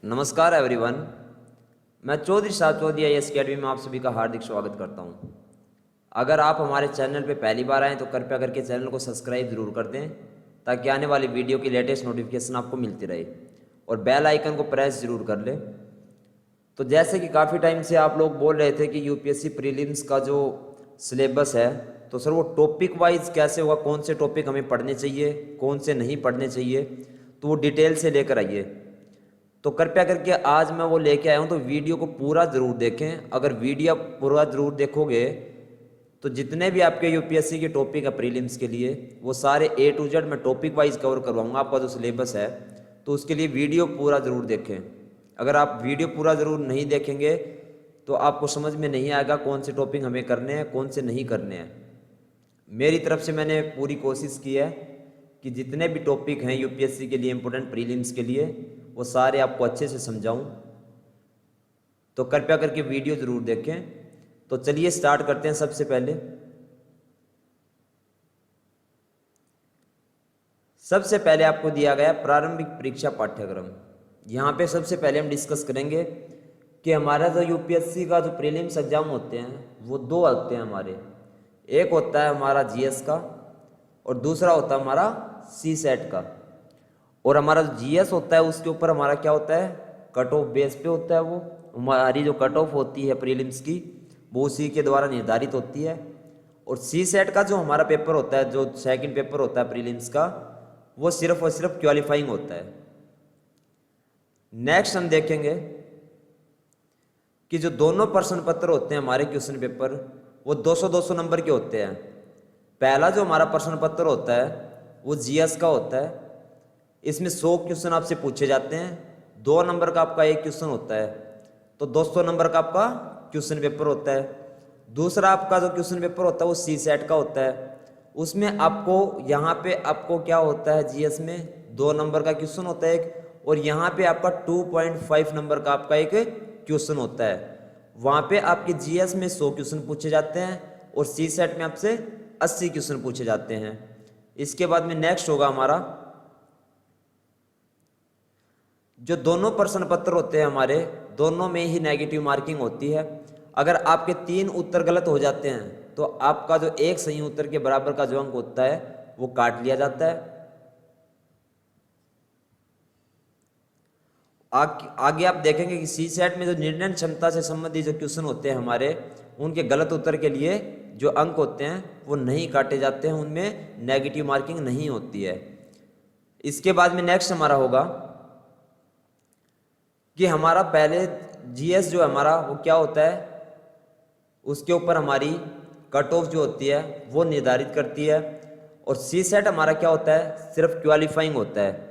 नमस्कार एवरीवन। मैं Chaudhary Shah Chaudhary IAS academy में आप सभी का हार्दिक स्वागत करता हूं। अगर आप हमारे चैनल पर पहली बार आएँ तो कृपया करके चैनल को सब्सक्राइब ज़रूर कर दें ताकि आने वाली वीडियो की लेटेस्ट नोटिफिकेशन आपको मिलती रहे और बेल आइकन को प्रेस ज़रूर कर लें। तो जैसे कि काफ़ी टाइम से आप लोग बोल रहे थे कि UPSC प्रीलिम्स का जो सिलेबस है तो सर वो टॉपिक वाइज कैसे होगा, कौन से टॉपिक हमें पढ़ने चाहिए, कौन से नहीं पढ़ने चाहिए, तो वो डिटेल से लेकर आइए। तो कृपया करके आज मैं वो लेके आया हूँ, तो वीडियो को पूरा ज़रूर देखें। अगर वीडियो पूरा ज़रूर देखोगे तो जितने भी आपके UPSC के टॉपिक है प्रीलिम्स के लिए वो सारे A to Z मैं टॉपिक वाइज कवर करवाऊँगा। आपका जो सिलेबस है तो उसके लिए वीडियो पूरा ज़रूर देखें। अगर आप वीडियो पूरा ज़रूर नहीं देखेंगे तो आपको समझ में नहीं आएगा कौन से टॉपिक हमें करने हैं, कौन से नहीं करने हैं। मेरी तरफ से मैंने पूरी कोशिश की है कि जितने भी टॉपिक हैं UPSC के लिए इम्पोर्टेंट प्रीलिम्स के लिए वो सारे आपको अच्छे से समझाऊं। तो कृपया करके वीडियो ज़रूर देखें। तो चलिए स्टार्ट करते हैं। सबसे पहले आपको दिया गया प्रारंभिक परीक्षा पाठ्यक्रम। यहाँ पे सबसे पहले हम डिस्कस करेंगे कि हमारा जो UPSC का जो प्रीलिम्स एग्जाम होते हैं वो दो होते हैं हमारे। एक होता है हमारा GS का और दूसरा होता है हमारा CSAT का। और हमारा जो GS होता है उसके ऊपर हमारा क्या होता है, कट ऑफ बेस पे होता है। वो हमारी जो कट ऑफ होती है प्रीलिम्स की वो उसी के द्वारा निर्धारित होती है। और CSAT का जो हमारा पेपर होता है, जो सेकंड पेपर होता है प्रीलिम्स का, वो सिर्फ और सिर्फ क्वालिफाइंग होता है। नेक्स्ट हम देखेंगे कि जो दोनों प्रश्न पत्र होते हैं हमारे क्वेश्चन पेपर वो 200-200 नंबर के होते हैं। पहला जो हमारा प्रश्न पत्र होता है वो GS का होता है। इसमें 100 क्वेश्चन आपसे पूछे जाते हैं। 2 नंबर का आपका एक क्वेश्चन होता है, तो 200 नंबर का आपका क्वेश्चन पेपर होता है। दूसरा आपका जो क्वेश्चन पेपर होता है वो CSAT का होता है। उसमें आपको यहाँ पे आपको क्या होता है, GS में 2 नंबर का क्वेश्चन होता है एक, और यहाँ पे आपका 2.5 नंबर का आपका एक क्वेश्चन होता है। वहाँ पे आपके GS में 100 क्वेश्चन पूछे जाते हैं और CSAT में आपसे 80 क्वेश्चन पूछे जाते हैं। इसके बाद में नेक्स्ट होगा हमारा जो दोनों प्रश्न पत्र होते हैं हमारे, दोनों में ही नेगेटिव मार्किंग होती है। अगर आपके 3 उत्तर गलत हो जाते हैं तो आपका जो एक सही उत्तर के बराबर का जो अंक होता है वो काट लिया जाता है। आगे आप देखेंगे कि CSAT में जो निर्णय क्षमता से संबंधित जो क्वेश्चन होते हैं हमारे, उनके गलत उत्तर के लिए जो अंक होते हैं वो नहीं काटे जाते हैं, उनमें नेगेटिव मार्किंग नहीं होती है। इसके बाद में नेक्स्ट हमारा होगा कि हमारा पहले GS जो हमारा वो क्या होता है, उसके ऊपर हमारी कट ऑफ जो होती है वो निर्धारित करती है। और CSAT हमारा क्या होता है, सिर्फ क्वालिफाइंग होता है।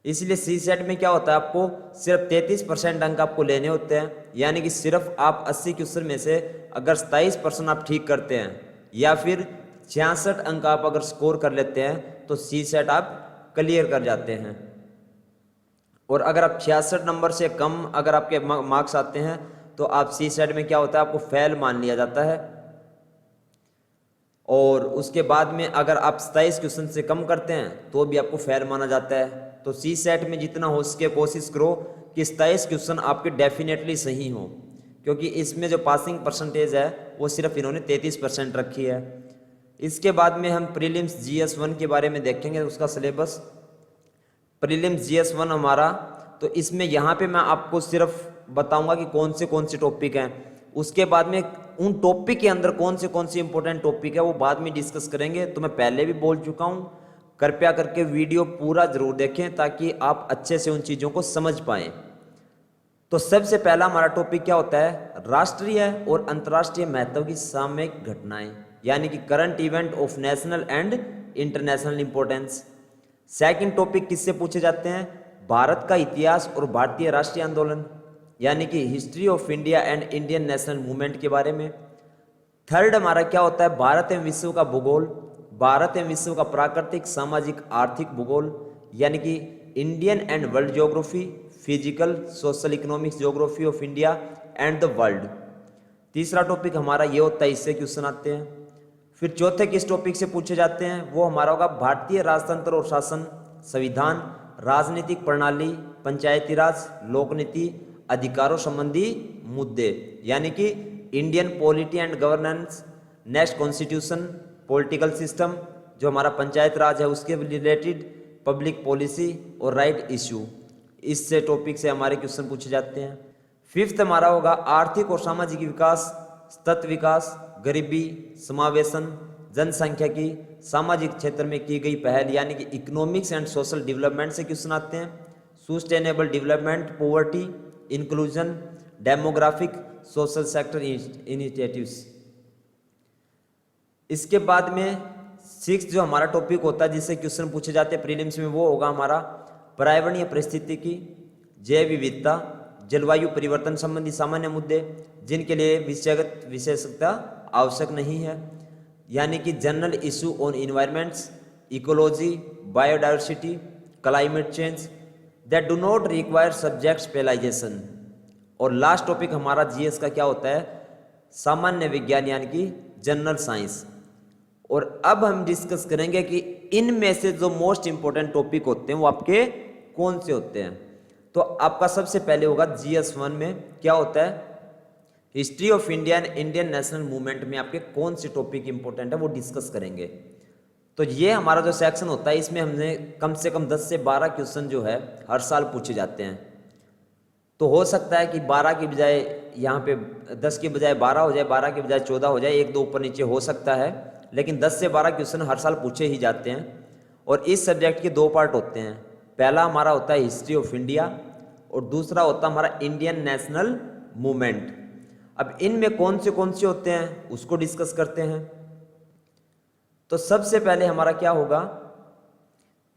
इसलिए CSAT में क्या होता है, आपको सिर्फ 33% अंक आपको लेने होते हैं। यानी कि सिर्फ आप 80 क्वेश्चन में से अगर 27% आप ठीक करते हैं या फिर 66 अंक आप अगर स्कोर कर लेते हैं तो CSAT आप क्लियर कर जाते हैं। और अगर आप 66 नंबर से कम अगर आपके मार्क्स आते हैं तो आप CSAT में क्या होता है, आपको फेल मान लिया जाता है। और उसके बाद में अगर आप 27 क्वेश्चन से कम करते हैं तो भी आपको फेल माना जाता है। तो CSAT में जितना हो सके कोशिश करो कि 27 क्वेश्चन आपके डेफिनेटली सही हो, क्योंकि इसमें जो पासिंग परसेंटेज है वो सिर्फ इन्होंने 33% रखी है। इसके बाद में हम प्रीलिम्स GS1 के बारे में देखेंगे, उसका सिलेबस। प्रीलिम्स GS1 हमारा, तो इसमें यहाँ पे मैं आपको सिर्फ बताऊंगा कि कौन से टॉपिक हैं। उसके बाद में उन टॉपिक के अंदर कौन से इंपॉर्टेंट टॉपिक है वो बाद में डिस्कस करेंगे। तो मैं पहले भी बोल चुका हूँ, कृपया करके वीडियो पूरा जरूर देखें ताकि आप अच्छे से उन चीज़ों को समझ पाएं। तो सबसे पहला हमारा टॉपिक क्या होता है, राष्ट्रीय और अंतर्राष्ट्रीय महत्व की सामयिक घटनाएं, यानी कि current event of national and international importance. Second topic किससे पूछे जाते हैं, भारत का इतिहास और भारतीय राष्ट्रीय आंदोलन, यानी कि history of India and Indian national movement के बारे में। थर्ड हमारा क्या होता है, भारत एवं विश्व का भूगोल, भारत एवं विश्व का प्राकृतिक सामाजिक आर्थिक भूगोल, यानी कि Indian and world geography, physical social economics geography of India and the world. तीसरा टॉपिक हमारा ये होता है, इससे क्वेश्चन आते हैं। फिर चौथे किस टॉपिक से पूछे जाते हैं, वो हमारा होगा भारतीय राजतंत्र और शासन, संविधान, राजनीतिक प्रणाली, पंचायती राज, लोक नीति, अधिकारों संबंधी मुद्दे, यानी कि Indian polity and governance, next constitution, political system, जो हमारा पंचायत राज है उसके रिलेटेड, पब्लिक पॉलिसी और राइट इश्यू, इससे टॉपिक से हमारे क्वेश्चन पूछे जाते हैं। फिफ्थ हमारा होगा आर्थिक और सामाजिक विकास, तत्व विकास, गरीबी, समावेशन, जनसंख्या की, सामाजिक क्षेत्र में की गई पहल, यानी कि इकोनॉमिक्स एंड सोशल डेवलपमेंट से क्वेश्चन आते हैं। Sustainable development, poverty, inclusion, demographic, social sector initiatives. इसके बाद में सिक्स जो हमारा टॉपिक होता है जिससे क्वेश्चन पूछे जाते हैं प्रीलिम्स में, वो होगा हमारा पर्यावरणीय परिस्थितिकी, जैव विविधता, जलवायु परिवर्तन संबंधी सामान्य मुद्दे जिनके लिए विषयगत विशेषज्ञता आवश्यक नहीं है, यानी कि general issue on environments, ecology, biodiversity, climate change that do not require subject specialization. और लास्ट टॉपिक हमारा जीएस का क्या होता है, सामान्य विज्ञान यानी कि जनरल साइंस। और अब हम डिस्कस करेंगे कि इनमें से जो मोस्ट इंपॉर्टेंट टॉपिक होते हैं वो आपके कौन से होते हैं। तो आपका सबसे पहले होगा जीएस 1 में क्या होता है, history of India and Indian national movement में आपके कौन से टॉपिक इंपॉर्टेंट है वो डिस्कस करेंगे। तो ये हमारा जो सेक्शन होता है इसमें हमने कम से कम 10 से 12 क्वेश्चन जो है हर साल पूछे जाते हैं। तो हो सकता है कि 12 की बजाय यहाँ पे 10 की बजाय 12 हो जाए, 12 की बजाय 14 हो जाए, एक दो ऊपर नीचे हो सकता है, लेकिन 10 से 12 क्वेश्चन हर साल पूछे ही जाते हैं। और इस सब्जेक्ट के दो पार्ट होते हैं, पहला हमारा होता है हिस्ट्री ऑफ इंडिया और दूसरा होता है हमारा इंडियन नेशनल मूवमेंट। अब इनमें कौन से होते हैं उसको डिस्कस करते हैं। तो सबसे पहले हमारा क्या होगा,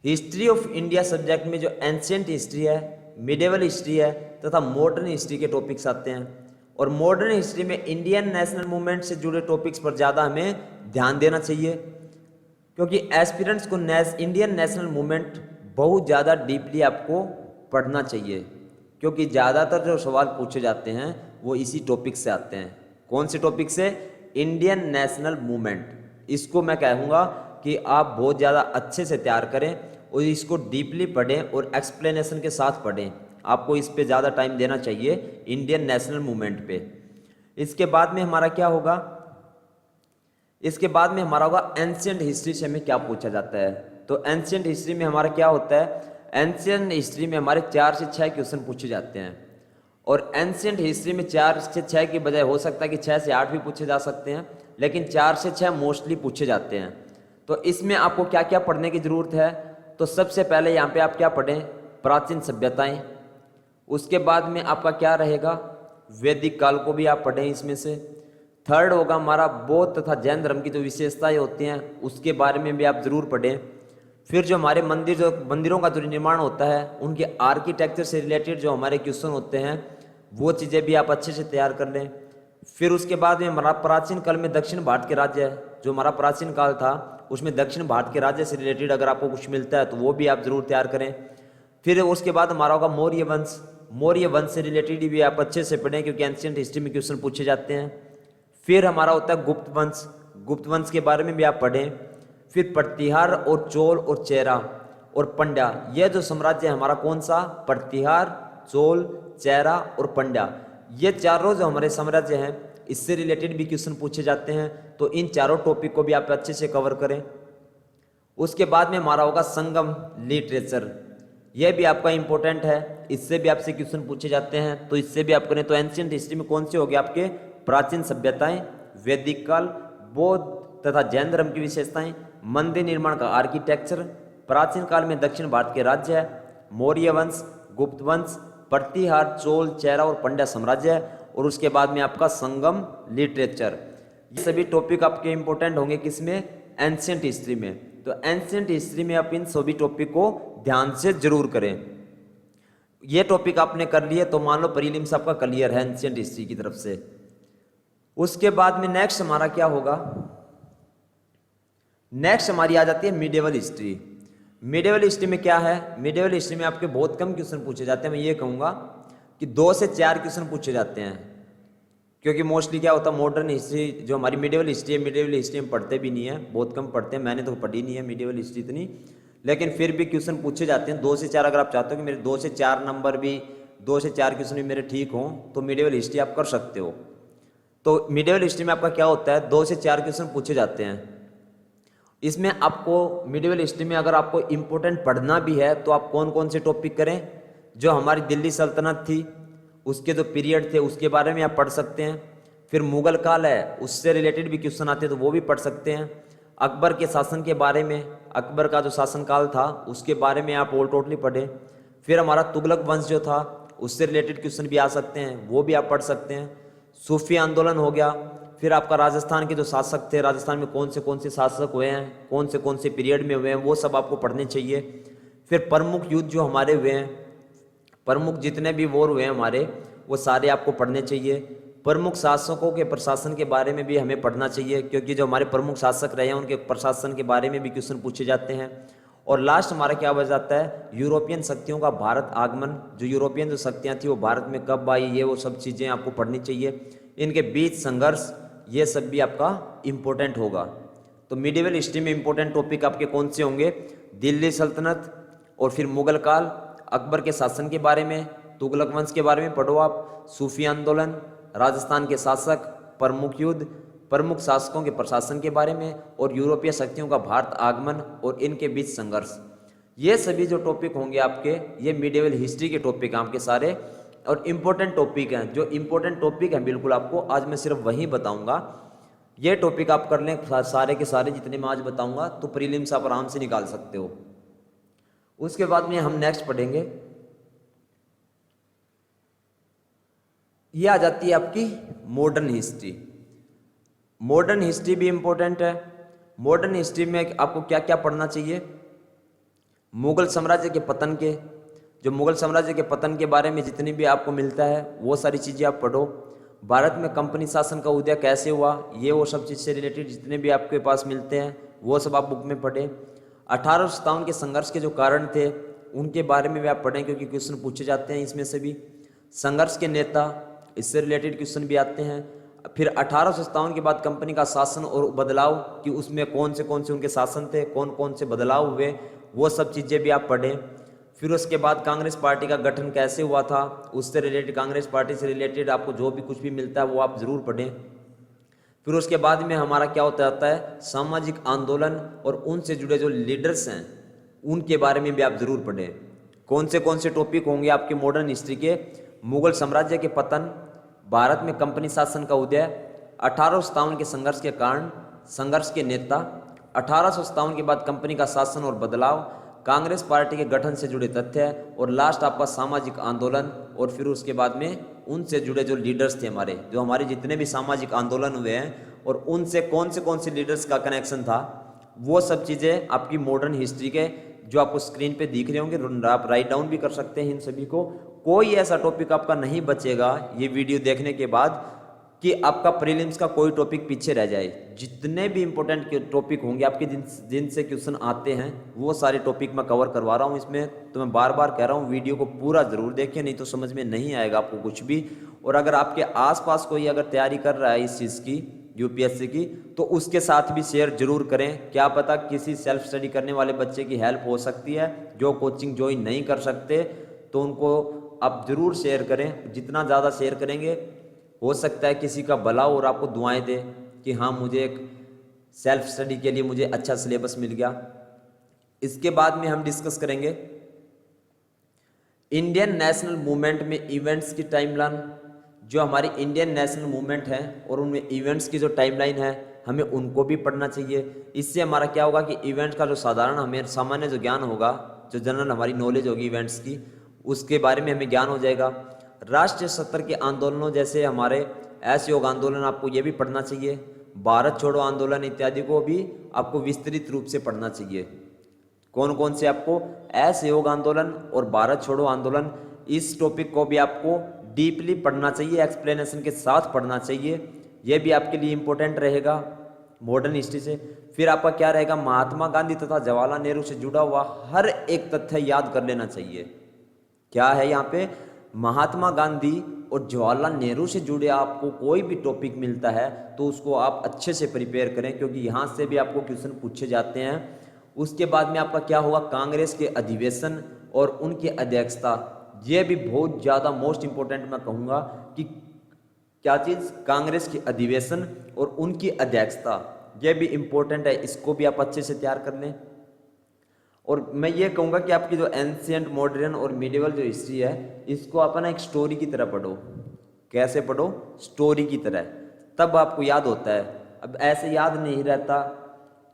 हिस्ट्री ऑफ इंडिया सब्जेक्ट में जो एंशिएंट हिस्ट्री है, मिडिवल हिस्ट्री है तथा मॉडर्न हिस्ट्री के टॉपिक्स आते हैं। और मॉडर्न हिस्ट्री में इंडियन नेशनल मूवमेंट से जुड़े टॉपिक्स पर ज़्यादा हमें ध्यान देना चाहिए, क्योंकि एस्पिरेंट्स को इंडियन नेशनल मूवमेंट बहुत ज़्यादा डीपली आपको पढ़ना चाहिए, क्योंकि ज़्यादातर जो सवाल पूछे जाते हैं वो इसी टॉपिक से आते हैं। कौन से टॉपिक से, इंडियन नेशनल मूवमेंट। इसको मैं कहूँगा कि आप बहुत ज़्यादा अच्छे से तैयार करें और इसको डीपली पढ़ें और एक्सप्लेनेशन के साथ पढ़ें। आपको इस पे ज़्यादा टाइम देना चाहिए, इंडियन नेशनल मूवमेंट पे। इसके बाद में हमारा क्या होगा, इसके बाद में हमारा होगा एंशिएंट हिस्ट्री से हमें क्या पूछा जाता है। तो एंशिएंट हिस्ट्री में हमारा क्या होता है, एंशिएंट हिस्ट्री में हमारे 4 से 6 क्वेश्चन पूछे जाते हैं। और एंशिएंट हिस्ट्री में 4 से 6 की बजाय हो सकता है कि 6 से 8 भी पूछे जा सकते हैं, लेकिन 4 से 6 मोस्टली पूछे जाते हैं। तो इसमें आपको क्या क्या पढ़ने की ज़रूरत है, तो सबसे पहले यहाँ पे आप क्या पढ़ें, प्राचीन सभ्यताएं। उसके बाद में आपका क्या रहेगा, वैदिक काल को भी आप पढ़ें इसमें से। थर्ड होगा हमारा बौद्ध तथा जैन धर्म की जो विशेषताएं होती हैं उसके बारे में भी आप ज़रूर पढ़ें। फिर जो हमारे मंदिरों का जो निर्माण होता है उनके आर्किटेक्चर से रिलेटेड जो हमारे क्वेश्चन होते हैं वो चीज़ें भी आप अच्छे से तैयार कर लें। फिर उसके बाद में हमारा प्राचीन काल में दक्षिण भारत के राज्य, जो हमारा प्राचीन काल था उसमें दक्षिण भारत के राज्य से रिलेटेड अगर आपको कुछ मिलता है तो वो भी आप जरूर तैयार करें। फिर उसके बाद हमारा होगा मौर्य वंश। मौर्य वंश से रिलेटेड भी आप अच्छे से पढ़ें, क्योंकि एंशिएंट हिस्ट्री में क्वेश्चन पूछे जाते हैं। फिर हमारा होता है गुप्त वंश। गुप्त वंश के बारे में भी आप पढ़ें। फिर प्रतिहार और चोल और चेरा और पंड्या, यह जो साम्राज्य है हमारा कौन सा, प्रतिहार, चोल, चेरा और पंड्या, ये चारों जो हमारे साम्राज्य हैं इससे रिलेटेड भी क्वेश्चन पूछे जाते हैं। तो इन चारों टॉपिक को भी आप अच्छे से कवर करें। उसके बाद में हमारा होगा संगम लिटरेचर, यह भी आपका इंपॉर्टेंट है, इससे भी आपसे क्वेश्चन पूछे जाते हैं, तो इससे भी आप करें। तो एंशिएंट हिस्ट्री में कौन से हो गए आपके, प्राचीन सभ्यताएं, वैदिक काल, बौद्ध तथा जैन धर्म की विशेषताएं, मंदिर निर्माण का आर्किटेक्चर, प्राचीन काल में दक्षिण भारत के राज्य, मौर्य वंश, गुप्त वंश, प्रतिहार, चोल, चेरा और पंड्या साम्राज्य, और उसके बाद में आपका संगम लिटरेचर। ये सभी टॉपिक आपके इंपॉर्टेंट होंगे किसमें, एंशिएंट हिस्ट्री में। तो एंशिएंट हिस्ट्री में आप इन सभी टॉपिक को ध्यान से जरूर करें। ये टॉपिक आपने कर लिए तो मान लो प्रीलिम्स आपका क्लियर है एंशिएंट हिस्ट्री की तरफ से। उसके बाद में नेक्स्ट हमारा क्या होगा, नेक्स्ट हमारी आ जाती है मिडिवल हिस्ट्री। मिडिवल हिस्ट्री में क्या है, मिडिवल हिस्ट्री में आपके बहुत कम क्वेश्चन पूछे जाते हैं। मैं ये कहूँगा कि 2 से 4 क्वेश्चन पूछे जाते हैं, क्योंकि मोस्टली क्या होता है मॉडर्न हिस्ट्री जो हमारी मिडिवल हिस्ट्री है, मिडिवल हिस्ट्री हम पढ़ते भी नहीं है, बहुत कम पढ़ते हैं। मैंने तो पढ़ी नहीं है मिडिवल हिस्ट्री इतनी, लेकिन फिर भी क्वेश्चन पूछे जाते हैं 2 से 4। अगर आप चाहते हो कि मेरे 2 से 4 नंबर भी 2 से 4 क्वेश्चन भी मेरे ठीक हों तो मिडिवल हिस्ट्री आप कर सकते हो। तो मिडिवल हिस्ट्री में आपका क्या होता है, 2 से 4 क्वेश्चन पूछे जाते हैं। इसमें आपको मिडिवल हिस्ट्री में अगर आपको इम्पोर्टेंट पढ़ना भी है तो आप कौन कौन से टॉपिक करें, जो हमारी दिल्ली सल्तनत थी उसके जो पीरियड थे उसके बारे में आप पढ़ सकते हैं। फिर मुगल काल है उससे रिलेटेड भी क्वेश्चन आते हैं तो वो भी पढ़ सकते हैं। अकबर के शासन के बारे में, अकबर का जो शासनकाल था उसके बारे में आप ऑल टोटली पढ़ें। फिर हमारा तुगलक वंश जो था उससे रिलेटेड क्वेश्चन भी आ सकते हैं, वो भी आप पढ़ सकते हैं। सूफी आंदोलन हो गया। फिर आपका राजस्थान के जो शासक थे, राजस्थान में कौन से शासक हुए हैं, कौन से पीरियड में हुए हैं, वो सब आपको पढ़ने चाहिए। फिर प्रमुख युद्ध जो हमारे हुए हैं, प्रमुख जितने भी वॉर हुए हैं हमारे, वो सारे आपको पढ़ने चाहिए। प्रमुख शासकों के प्रशासन के बारे में भी हमें पढ़ना चाहिए, क्योंकि जो हमारे प्रमुख शासक रहे हैं उनके प्रशासन के बारे में भी क्वेश्चन पूछे जाते हैं। और लास्ट हमारा क्या बच जाता है, यूरोपियन शक्तियों का भारत आगमन, जो यूरोपियन जो शक्तियाँ थी वो भारत में कब आई, ये वो सब चीज़ें आपको पढ़नी चाहिए। इनके बीच संघर्ष, ये सब भी आपका इम्पोर्टेंट होगा। तो मिडिवल हिस्ट्री में इम्पोर्टेंट टॉपिक आपके कौन से होंगे, दिल्ली सल्तनत, और फिर मुगल काल, अकबर के शासन के बारे में, तुगलक वंश के बारे में पढ़ो आप, सूफी आंदोलन, राजस्थान के शासक, प्रमुख युद्ध, प्रमुख शासकों के प्रशासन के बारे में, और यूरोपीय शक्तियों का भारत आगमन और इनके बीच संघर्ष। ये सभी जो टॉपिक होंगे आपके, ये मिडिवल हिस्ट्री के टॉपिक हैं आपके सारे, और इम्पोर्टेंट टॉपिक हैं। जो इम्पोर्टेंट टॉपिक हैं बिल्कुल आपको आज मैं सिर्फ वही बताऊंगा। ये टॉपिक आप कर लें सारे के सारे जितने मैं आज बताऊंगा, तो प्रीलिम्स आप आराम से निकाल सकते हो। उसके बाद में हम नेक्स्ट पढ़ेंगे, ये आ जाती है आपकी मॉडर्न हिस्ट्री। मॉडर्न हिस्ट्री भी इम्पोर्टेंट है। मॉडर्न हिस्ट्री में आपको क्या क्या पढ़ना चाहिए, मुगल साम्राज्य के पतन के, जो मुगल साम्राज्य के पतन के बारे में जितनी भी आपको मिलता है वो सारी चीज़ें आप पढ़ो। भारत में कंपनी शासन का उदय कैसे हुआ, ये वो सब चीज़ से रिलेटेड जितने भी आपके पास मिलते हैं वो सब आप बुक में पढ़ें। 1857 के संघर्ष के जो कारण थे उनके बारे में भी आप पढ़ें, क्योंकि क्वेश्चन पूछे जाते हैं इसमें से भी। संघर्ष के नेता, इससे रिलेटेड क्वेश्चन भी आते हैं। फिर 1857 के बाद कंपनी का शासन और बदलाव, कि उसमें कौन से उनके शासन थे, कौन से बदलाव हुए, वो सब चीज़ें भी आप पढ़ें। फिर उसके बाद कांग्रेस पार्टी का गठन कैसे हुआ था, उससे रिलेटेड, कांग्रेस पार्टी से रिलेटेड आपको जो भी कुछ भी मिलता है वो आप ज़रूर पढ़ें। फिर उसके बाद में हमारा क्या होता जाता है, सामाजिक आंदोलन और उनसे जुड़े जो लीडर्स हैं उनके बारे में भी आप ज़रूर पढ़ें। कौन से टॉपिक होंगे आपके मॉडर्न हिस्ट्री के, मुगल साम्राज्य के पतन, भारत में कंपनी शासन का उदय, 1857 के संघर्ष के कारण, संघर्ष के नेता, 1857 के बाद कंपनी का शासन और बदलाव, कांग्रेस पार्टी के गठन से जुड़े तथ्य, और लास्ट आपका सामाजिक आंदोलन। और फिर उसके बाद में उनसे जुड़े जो लीडर्स थे हमारे, जो हमारे जितने भी सामाजिक आंदोलन हुए हैं और उनसे कौन से लीडर्स का कनेक्शन था, वो सब चीज़ें आपकी मॉडर्न हिस्ट्री के जो आपको स्क्रीन पे दिख रहे होंगे, आप राइट डाउन भी कर सकते हैं इन सभी को। कोई ऐसा टॉपिक आपका नहीं बचेगा ये वीडियो देखने के बाद कि आपका प्रीलिम्स का कोई टॉपिक पीछे रह जाए। जितने भी इंपॉर्टेंट टॉपिक होंगे आपके जिनसे क्वेश्चन आते हैं वो सारे टॉपिक मैं कवर करवा रहा हूँ इसमें। तो मैं बार बार कह रहा हूँ वीडियो को पूरा ज़रूर देखें, नहीं तो समझ में नहीं आएगा आपको कुछ भी। और अगर आपके आसपास कोई अगर तैयारी कर रहा है इस चीज़ की, यूपीएससी की, तो उसके साथ भी शेयर जरूर करें। क्या पता किसी सेल्फ स्टडी करने वाले बच्चे की हेल्प हो सकती है। जो कोचिंग ज्वाइन नहीं कर सकते तो उनको आप ज़रूर शेयर करें। जितना ज़्यादा शेयर करेंगे हो सकता है किसी का भला और आपको दुआएं दे कि हाँ मुझे एक सेल्फ स्टडी के लिए मुझे अच्छा सिलेबस मिल गया। इसके बाद में हम डिस्कस करेंगे इंडियन नेशनल मूवमेंट में इवेंट्स की टाइमलाइन। जो हमारी इंडियन नेशनल मूवमेंट है और उनमें इवेंट्स की जो टाइमलाइन है हमें उनको भी पढ़ना चाहिए। इससे हमारा क्या होगा कि इवेंट का जो साधारण हमें सामान्य जो ज्ञान होगा, जो जनरल हमारी नॉलेज होगी इवेंट्स की, उसके बारे में हमें ज्ञान हो जाएगा। राष्ट्रीय स्तर के आंदोलनों जैसे हमारे असहयोग आंदोलन, आपको ये भी पढ़ना चाहिए। भारत छोड़ो आंदोलन इत्यादि को भी आपको विस्तृत रूप से पढ़ना चाहिए। कौन कौन से आपको असहयोग आंदोलन और भारत छोड़ो आंदोलन, इस टॉपिक को भी आपको डीपली पढ़ना चाहिए, एक्सप्लेनेशन के साथ पढ़ना चाहिए। यह भी आपके लिए इंपॉर्टेंट रहेगा मॉडर्न हिस्ट्री से। फिर आपका क्या रहेगा, महात्मा गांधी तथा जवाहरलाल नेहरू से जुड़ा हुआ हर एक तथ्य याद कर लेना चाहिए। क्या है यहाँ पे, महात्मा गांधी और जवाहरलाल नेहरू से जुड़े आपको कोई भी टॉपिक मिलता है तो उसको आप अच्छे से प्रिपेयर करें, क्योंकि यहाँ से भी आपको क्वेश्चन पूछे जाते हैं। उसके बाद में आपका क्या होगा, कांग्रेस के अधिवेशन और उनकी अध्यक्षता। ये भी बहुत ज़्यादा मोस्ट इंपॉर्टेंट मैं कहूँगा कि क्या चीज़, कांग्रेस की अधिवेशन और उनकी अध्यक्षता, ये भी इंपॉर्टेंट है, इसको भी आप अच्छे से तैयार कर लें। और मैं ये कहूँगा कि आपकी जो एंशियंट, मॉडर्न और मिडिवल जो हिस्ट्री है, इसको आप ना एक स्टोरी की तरह पढ़ो। कैसे पढ़ो, स्टोरी की तरह, तब आपको याद होता है। अब ऐसे याद नहीं रहता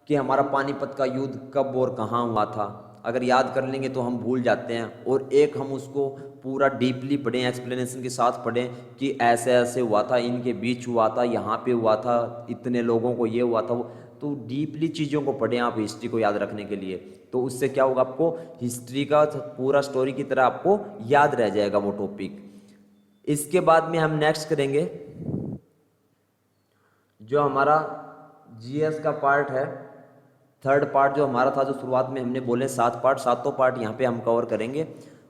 कि हमारा पानीपत का युद्ध कब और कहाँ हुआ था, अगर याद कर लेंगे तो हम भूल जाते हैं। और एक हम उसको पूरा डीपली पढ़ें, एक्सप्लेनेशन के साथ पढ़ें कि ऐसे ऐसे हुआ था, इनके बीच हुआ था, यहाँ पे हुआ था, इतने लोगों को ये हुआ था, वो तो डीपली चीज़ों को पढ़ें आप हिस्ट्री को याद रखने के लिए। तो उससे क्या होगा, आपको हिस्ट्री का पूरा स्टोरी की तरह आपको याद रह जाएगा वो टॉपिक। इसके बाद में हम नेक्स्ट करेंगे जो हमारा जीएस का पार्ट है, थर्ड पार्ट जो हमारा था, जो शुरुआत में हमने बोले 7 पार्ट, सातों पार्ट यहाँ पे हम कवर करेंगे।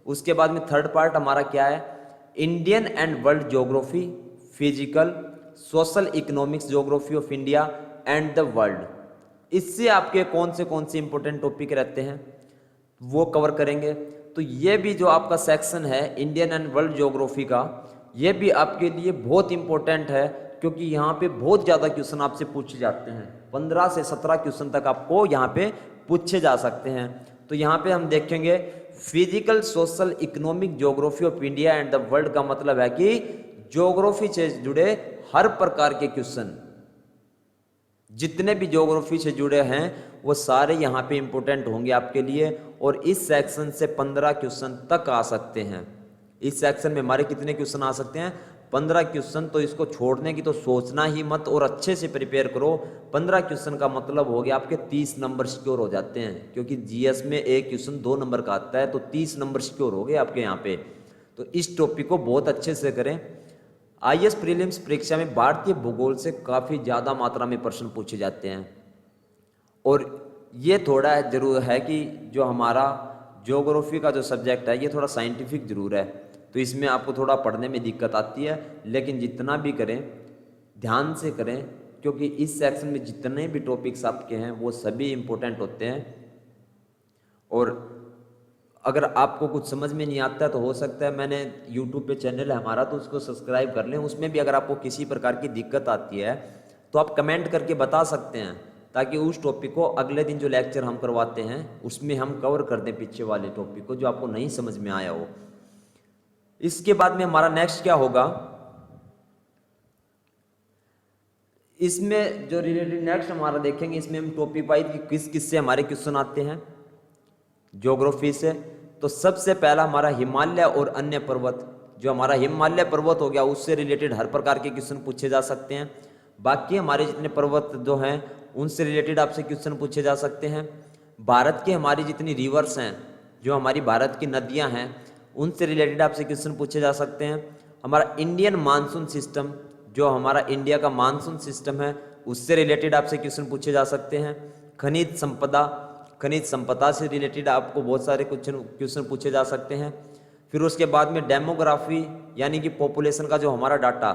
उसके बाद में थर्ड पार्ट हमारा क्या है, Indian and world geography, physical, social, economics, geography of India and the world. इससे आपके कौन से इंपॉर्टेंट टॉपिक रहते हैं वो कवर करेंगे। तो ये भी जो आपका सेक्शन है इंडियन एंड वर्ल्ड ज्योग्राफी का, ये भी आपके लिए बहुत इंपॉर्टेंट है, क्योंकि यहाँ पे बहुत ज़्यादा क्वेश्चन आपसे पूछे जाते हैं। 15 से 17 क्वेश्चन तक आपको यहाँ पे पूछे जा सकते हैं। तो यहाँ पे हम देखेंगे physical, social, economic, geography of India and the world का मतलब है कि ज्योग्राफी से जुड़े हर प्रकार के क्वेश्चन, जितने भी ज्योग्राफी से जुड़े हैं वो सारे यहाँ पे इंपॉर्टेंट होंगे आपके लिए। और इस सेक्शन से 15 क्वेश्चन तक आ सकते हैं। इस सेक्शन में हमारे कितने क्वेश्चन आ सकते हैं, 15 क्वेश्चन। तो इसको छोड़ने की तो सोचना ही मत, और अच्छे से प्रिपेयर करो। 15 क्वेश्चन का मतलब हो गया आपके 30 नंबर सिक्योर हो जाते हैं, क्योंकि जीएस में एक क्वेश्चन 2 नंबर का आता है, तो 30 नंबर सिक्योर हो गए आपके यहाँ पे। तो इस टॉपिक को बहुत अच्छे से करें। आईएएस प्रीलिम्स परीक्षा में भारतीय भूगोल से काफ़ी ज़्यादा मात्रा में प्रश्न पूछे जाते हैं, और ये थोड़ा जरूर है कि जो हमारा ज्योग्राफी का जो सब्जेक्ट है ये थोड़ा साइंटिफिक जरूर है, तो इसमें आपको थोड़ा पढ़ने में दिक्कत आती है। लेकिन जितना भी करें ध्यान से करें, क्योंकि इस सेक्शन में जितने भी टॉपिक्स आपके हैं वो सभी इम्पोर्टेंट होते हैं। और अगर आपको कुछ समझ में नहीं आता है तो हो सकता है, मैंने यूट्यूब पे चैनल है हमारा, तो उसको सब्सक्राइब कर लें। उसमें भी अगर आपको किसी प्रकार की दिक्कत आती है तो आप कमेंट करके बता सकते हैं, ताकि उस टॉपिक को अगले दिन जो लेक्चर हम करवाते हैं उसमें हम कवर कर दें पीछे वाले टॉपिक को जो आपको नहीं समझ में आया हो। इसके बाद में हमारा नेक्स्ट क्या होगा, इसमें जो रिलेटेड नेक्स्ट हमारा देखेंगे, इसमें हम टॉपिक वाइज किस किस से हमारे क्वेश्चन आते हैं ज्योग्राफी से। तो सबसे पहला हमारा हिमालय और अन्य पर्वत, जो हमारा हिमालय पर्वत हो गया उससे रिलेटेड हर प्रकार के क्वेश्चन पूछे जा सकते हैं। बाकी हमारे जितने पर्वत जो हैं उनसे रिलेटेड आपसे क्वेश्चन पूछे जा सकते हैं। भारत की हमारी जितनी रिवर्स हैं, जो हमारी भारत की नदियां हैं, उनसे रिलेटेड आपसे क्वेश्चन पूछे जा सकते हैं। हमारा इंडियन मानसून सिस्टम, जो हमारा इंडिया का मानसून सिस्टम है, उससे रिलेटेड आपसे क्वेश्चन पूछे जा सकते हैं। खनिज संपदा, खनिज संपदा से रिलेटेड आपको बहुत सारे क्वेश्चन पूछे जा सकते हैं। फिर उसके बाद में डेमोग्राफी, यानी कि पॉपुलेशन का जो हमारा डाटा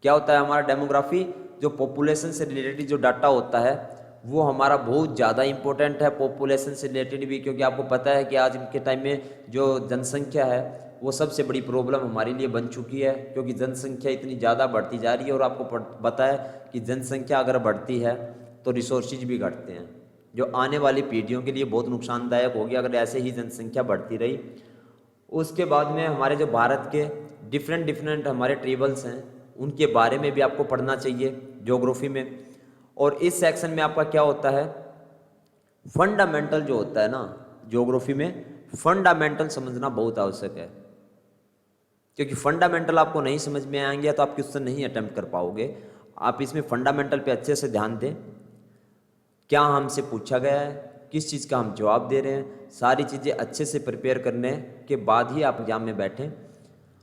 क्या होता है, हमारा डेमोग्राफी जो पॉपुलेशन से रिलेटेड जो डाटा होता है वो हमारा बहुत ज़्यादा इंपॉर्टेंट है पॉपुलेशन से रिलेटेड भी, क्योंकि आपको पता है कि आज के टाइम में जो जनसंख्या है वो सबसे बड़ी प्रॉब्लम हमारे लिए बन चुकी है, क्योंकि जनसंख्या इतनी ज़्यादा बढ़ती जा रही है। और आपको पता है कि जनसंख्या अगर बढ़ती है तो रिसोर्सेज भी घटते हैं, जो आने वाली पीढ़ियों के लिए बहुत नुकसानदायक होगी अगर ऐसे ही जनसंख्या बढ़ती रही। उसके बाद में हमारे जो भारत के डिफरेंट हमारे ट्राइबल्स हैं उनके बारे में भी आपको पढ़ना चाहिए ज्योग्राफी में। और इस सेक्शन में आपका क्या होता है, फंडामेंटल जो होता है ना ज्योग्राफी में, फंडामेंटल समझना बहुत आवश्यक है, क्योंकि फंडामेंटल आपको नहीं समझ में आएंगे तो आप क्वेश्चन नहीं अटेम्प्ट कर पाओगे। आप इसमें फंडामेंटल पे अच्छे से ध्यान दें, क्या हमसे पूछा गया है, किस चीज़ का हम जवाब दे रहे हैं, सारी चीज़ें अच्छे से प्रिपेयर करने के बाद ही आप एग्जाम में बैठें।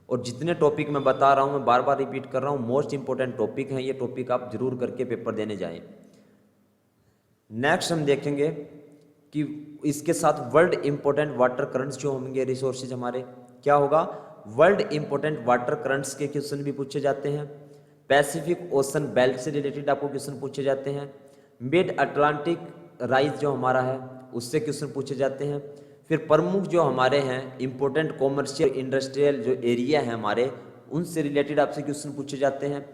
और जितने टॉपिक मैं बता रहा हूँ, मैं बार बार रिपीट कर रहा हूँ, मोस्ट इंपॉर्टेंट टॉपिक हैं ये, टॉपिक आप जरूर करके पेपर देने जाएं। नेक्स्ट हम देखेंगे कि इसके साथ वर्ल्ड इंपॉर्टेंट वाटर करंट्स जो होंगे, रिसोर्सेज हमारे क्या होगा, वर्ल्ड इंपॉर्टेंट वाटर करंट्स के क्वेश्चन भी पूछे जाते हैं। पैसिफिक ओशन बेल्ट से रिलेटेड आपको क्वेश्चन पूछे जाते हैं। मिड अटलांटिक राइज जो हमारा है उससे क्वेश्चन पूछे जाते हैं। फिर प्रमुख जो हमारे हैं इंपॉर्टेंट कॉमर्शियल इंडस्ट्रियल जो एरिया है हमारे, उनसे रिलेटेड आपसे क्वेश्चन पूछे जाते हैं।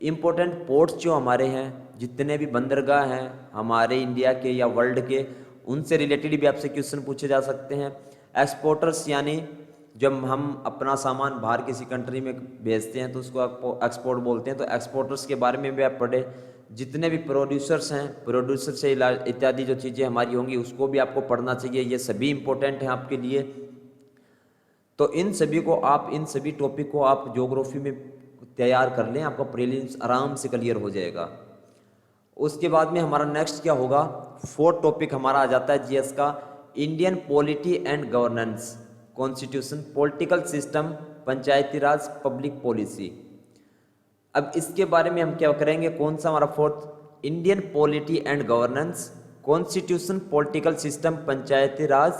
इंपॉर्टेंट पोर्ट्स जो हमारे हैं, जितने भी बंदरगाह हैं हमारे इंडिया के या वर्ल्ड के, उनसे रिलेटेड भी आपसे क्वेश्चन पूछे जा सकते हैं। एक्सपोर्टर्स यानी जब हम अपना सामान बाहर किसी कंट्री में भेजते हैं तो उसको एक्सपोर्ट बोलते हैं, तो एक्सपोर्टर्स के बारे में भी आप पढ़े। जितने भी प्रोड्यूसर्स हैं, प्रोड्यूसर से इत्यादि जो चीज़ें हमारी होंगी उसको भी आपको पढ़ना चाहिए, ये सभी इंपॉर्टेंट हैं आपके लिए। तो इन सभी टॉपिक को आप ज्योग्राफी में तैयार कर लें, आपका प्रीलिम्स आराम से क्लियर हो जाएगा। उसके बाद में हमारा नेक्स्ट क्या होगा, फोर्थ टॉपिक हमारा आ जाता है जीएस का, Indian polity and governance, constitution, political system, Panchayati Raj, public policy. अब इसके बारे में हम क्या करेंगे, कौन सा हमारा fourth, Indian polity and governance, constitution, political system, Panchayati Raj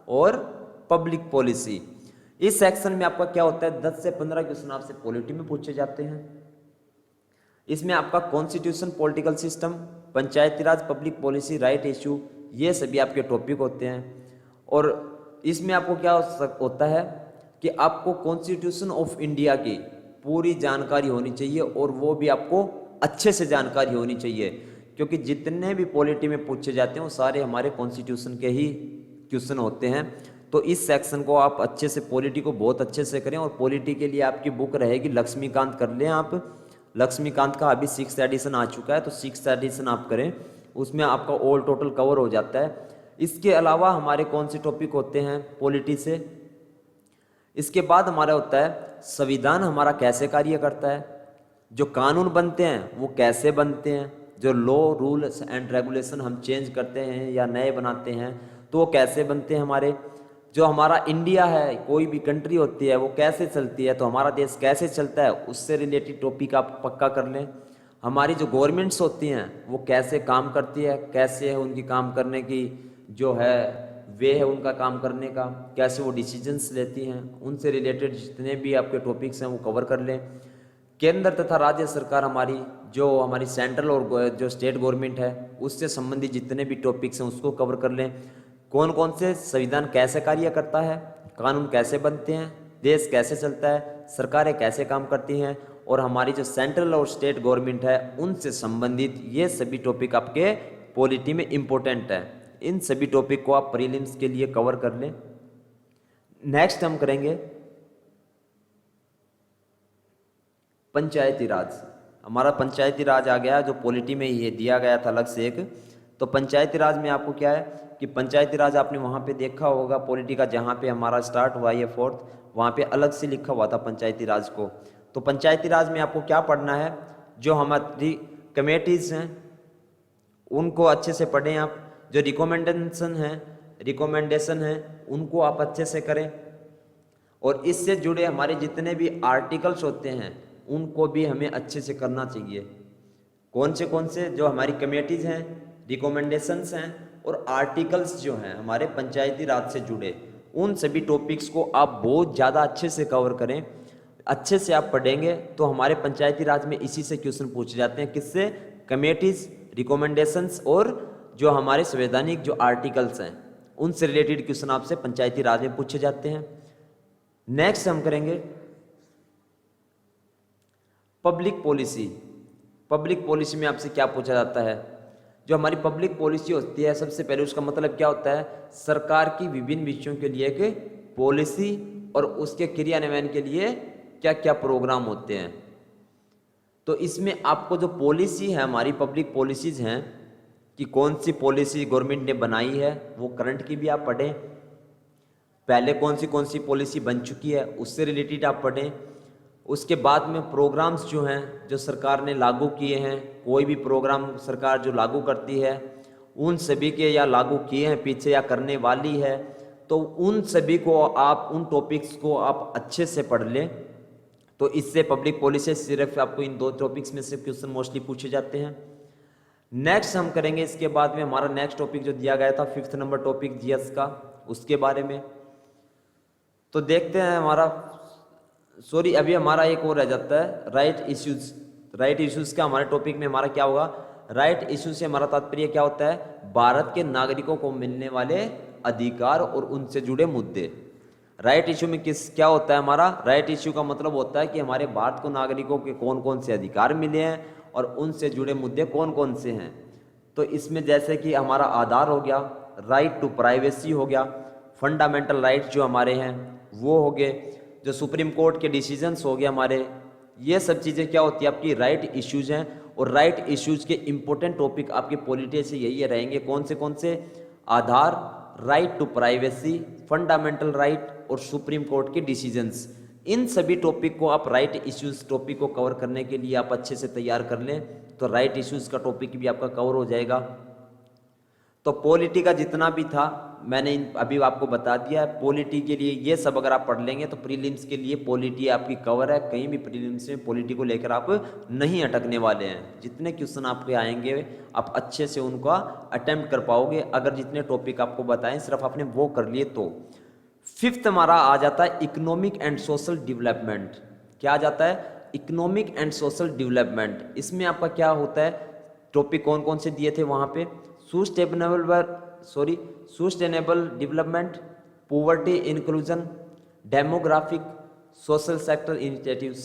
और पब्लिक पॉलिसी। इस सेक्शन में आपका क्या होता है, 10 से 15 क्वेश्चन आपसे पॉलिटी में पूछे जाते हैं। इसमें आपका कॉन्स्टिट्यूशन, पॉलिटिकल सिस्टम, पंचायती राज, पब्लिक पॉलिसी, राइट इश्यू, ये सभी आपके टॉपिक होते हैं। और इसमें आपको क्या होता है कि आपको कॉन्स्टिट्यूशन ऑफ इंडिया की पूरी जानकारी होनी चाहिए, और वो भी आपको अच्छे से जानकारी होनी चाहिए, क्योंकि जितने भी पॉलिटी में पूछे जाते हैं वो सारे हमारे कॉन्स्टिट्यूशन के ही क्वेश्चन होते हैं। तो इस सेक्शन को आप अच्छे से, पॉलिटी को बहुत अच्छे से करें। और पॉलिटी के लिए आपकी बुक रहेगी लक्ष्मीकांत, कर लें आप। लक्ष्मीकांत का अभी 6th एडिशन आ चुका है, तो 6th एडिशन आप करें, उसमें आपका ऑल टोटल कवर हो जाता है। इसके अलावा हमारे कौन से टॉपिक होते हैं पॉलिटी से, इसके बाद हमारा होता है संविधान हमारा कैसे कार्य करता है, जो कानून बनते हैं वो कैसे बनते हैं, जो लॉ रूल्स एंड रेगुलेशन हम चेंज करते हैं या नए बनाते हैं तो वो कैसे बनते हैं हमारे, जो हमारा इंडिया है, कोई भी कंट्री होती है वो कैसे चलती है, तो हमारा देश कैसे चलता है, उससे रिलेटेड टॉपिक आप पक्का कर लें। हमारी जो गवर्नमेंट्स होती हैं वो कैसे काम करती है, कैसे है उनकी काम करने की जो है वे है उनका काम करने का, कैसे वो डिसीजंस लेती हैं, उनसे रिलेटेड जितने भी आपके टॉपिक्स हैं वो कवर कर लें। केंद्र तथा राज्य सरकार हमारी, जो हमारी सेंट्रल और जो स्टेट गवर्नमेंट है उससे संबंधित जितने भी टॉपिक्स हैं उसको कवर कर लें। कौन कौन से संविधान कैसे कार्य करता है, कानून कैसे बनते हैं, देश कैसे चलता है, सरकारें कैसे काम करती हैं, और हमारी जो सेंट्रल और स्टेट गवर्नमेंट है उनसे संबंधित ये सभी टॉपिक आपके पॉलिटी में इम्पोर्टेंट है। इन सभी टॉपिक को आप प्रीलिम्स के लिए कवर कर लें। नेक्स्ट हम करेंगे पंचायती राज। हमारा पंचायती राज आ गया, जो पॉलिटी में ये दिया गया था अलग से एक। तो पंचायती राज में आपको क्या है कि पंचायती राज आपने वहाँ पे देखा होगा पॉलिटी का, जहाँ पे हमारा स्टार्ट हुआ ये फोर्थ, वहाँ पे अलग से लिखा हुआ था पंचायती राज को। तो पंचायती राज में आपको क्या पढ़ना है, जो हमारी कमेटीज़ हैं उनको अच्छे से पढ़ें आप, जो रिकमेंडेशन है उनको आप अच्छे से करें, और इससे जुड़े हमारे जितने भी आर्टिकल्स होते हैं उनको भी हमें अच्छे से करना चाहिए। कौन से, जो हमारी कमेटीज़ हैं, रिकमेंडेशंस हैं और आर्टिकल्स जो हैं हमारे पंचायती राज से जुड़े, उन सभी टॉपिक्स को आप बहुत ज़्यादा अच्छे से कवर करें। अच्छे से आप पढ़ेंगे तो हमारे पंचायती राज में इसी से क्वेश्चन पूछे जाते हैं, किससे, कमेटीज़, रिकमेंडेशंस और जो हमारे संवैधानिक जो आर्टिकल्स हैं उनसे रिलेटेड क्वेश्चन आपसे पंचायती राज में पूछे जाते हैं। नेक्स्ट हम करेंगे पब्लिक पॉलिसी। पब्लिक पॉलिसी में आपसे क्या पूछा जाता है, जो हमारी पब्लिक पॉलिसी होती है सबसे पहले उसका मतलब क्या होता है, सरकार की विभिन्न विषयों के लिए एक पॉलिसी और उसके क्रियान्वयन के लिए क्या क्या प्रोग्राम होते हैं। तो इसमें आपको जो पॉलिसी है, हमारी पब्लिक पॉलिसीज हैं कि कौन सी पॉलिसी गवर्नमेंट ने बनाई है, वो करंट की भी आप पढ़ें, पहले कौन सी पॉलिसी बन चुकी है उससे रिलेटेड आप पढ़ें। उसके बाद में प्रोग्राम्स जो हैं जो सरकार ने लागू किए हैं, कोई भी प्रोग्राम सरकार जो लागू करती है उन सभी के या लागू किए हैं पीछे या करने वाली है, तो उन सभी को आप, उन टॉपिक्स को आप अच्छे से पढ़ लें। तो इससे पब्लिक पॉलिसी सिर्फ आपको इन 2 टॉपिक्स में से क्वेश्चन मोस्टली पूछे जाते हैं। नेक्स्ट हम करेंगे, इसके बाद में हमारा नेक्स्ट टॉपिक जो दिया गया था 5th नंबर टॉपिक जीएस का, उसके बारे में तो देखते हैं। अभी हमारा एक और रह जाता है राइट इश्यूज। राइट इश्यूज का हमारे टॉपिक में हमारा क्या होगा, राइट इशू से हमारा तात्पर्य क्या होता है? भारत के नागरिकों को मिलने वाले अधिकार और उनसे जुड़े मुद्दे। राइट इशू में क्या होता है हमारा? राइट इशू का मतलब होता है कि हमारे भारत को नागरिकों के कौन कौन से अधिकार मिले हैं और उनसे जुड़े मुद्दे कौन कौन से हैं। तो इसमें जैसे कि हमारा आधार हो गया, राइट टू प्राइवेसी हो गया, फंडामेंटल राइट जो हमारे हैं वो हो गए, जो सुप्रीम कोर्ट के डिसीजंस हो गए हमारे, ये सब चीज़ें क्या होती है आपकी राइट इश्यूज हैं। और राइट इश्यूज के इंपॉर्टेंट टॉपिक आपके पॉलिटी से यही रहेंगे, कौन से? Aadhaar, right to privacy, fundamental right और सुप्रीम कोर्ट के डिसीजंस। इन सभी टॉपिक को आप राइट इश्यूज टॉपिक को कवर करने के लिए आप अच्छे से तैयार कर लें तो राइट इश्यूज का टॉपिक भी आपका कवर हो जाएगा। तो पॉलिटी का जितना भी था मैंने अभी आपको बता दिया है। पॉलिटी के लिए ये सब अगर आप पढ़ लेंगे तो प्रीलिम्स के लिए पॉलिटी आपकी कवर है। कहीं भी प्रीलिम्स में पॉलिटी को लेकर आप नहीं अटकने वाले हैं। जितने क्वेश्चन आपके आएंगे आप अच्छे से उनका अटेम्प्ट कर पाओगे अगर जितने टॉपिक आपको बताएं सिर्फ आपने वो कर लिए तो। फिफ्थ हमारा आ जाता है इकोनॉमिक एंड सोशल डेवलपमेंट। क्या आ जाता है? Economic and social development. इसमें आपका क्या होता है? टॉपिक कौन कौन से दिए थे वहाँ पे? Sustainable development, poverty inclusion, demographic, social sector initiatives.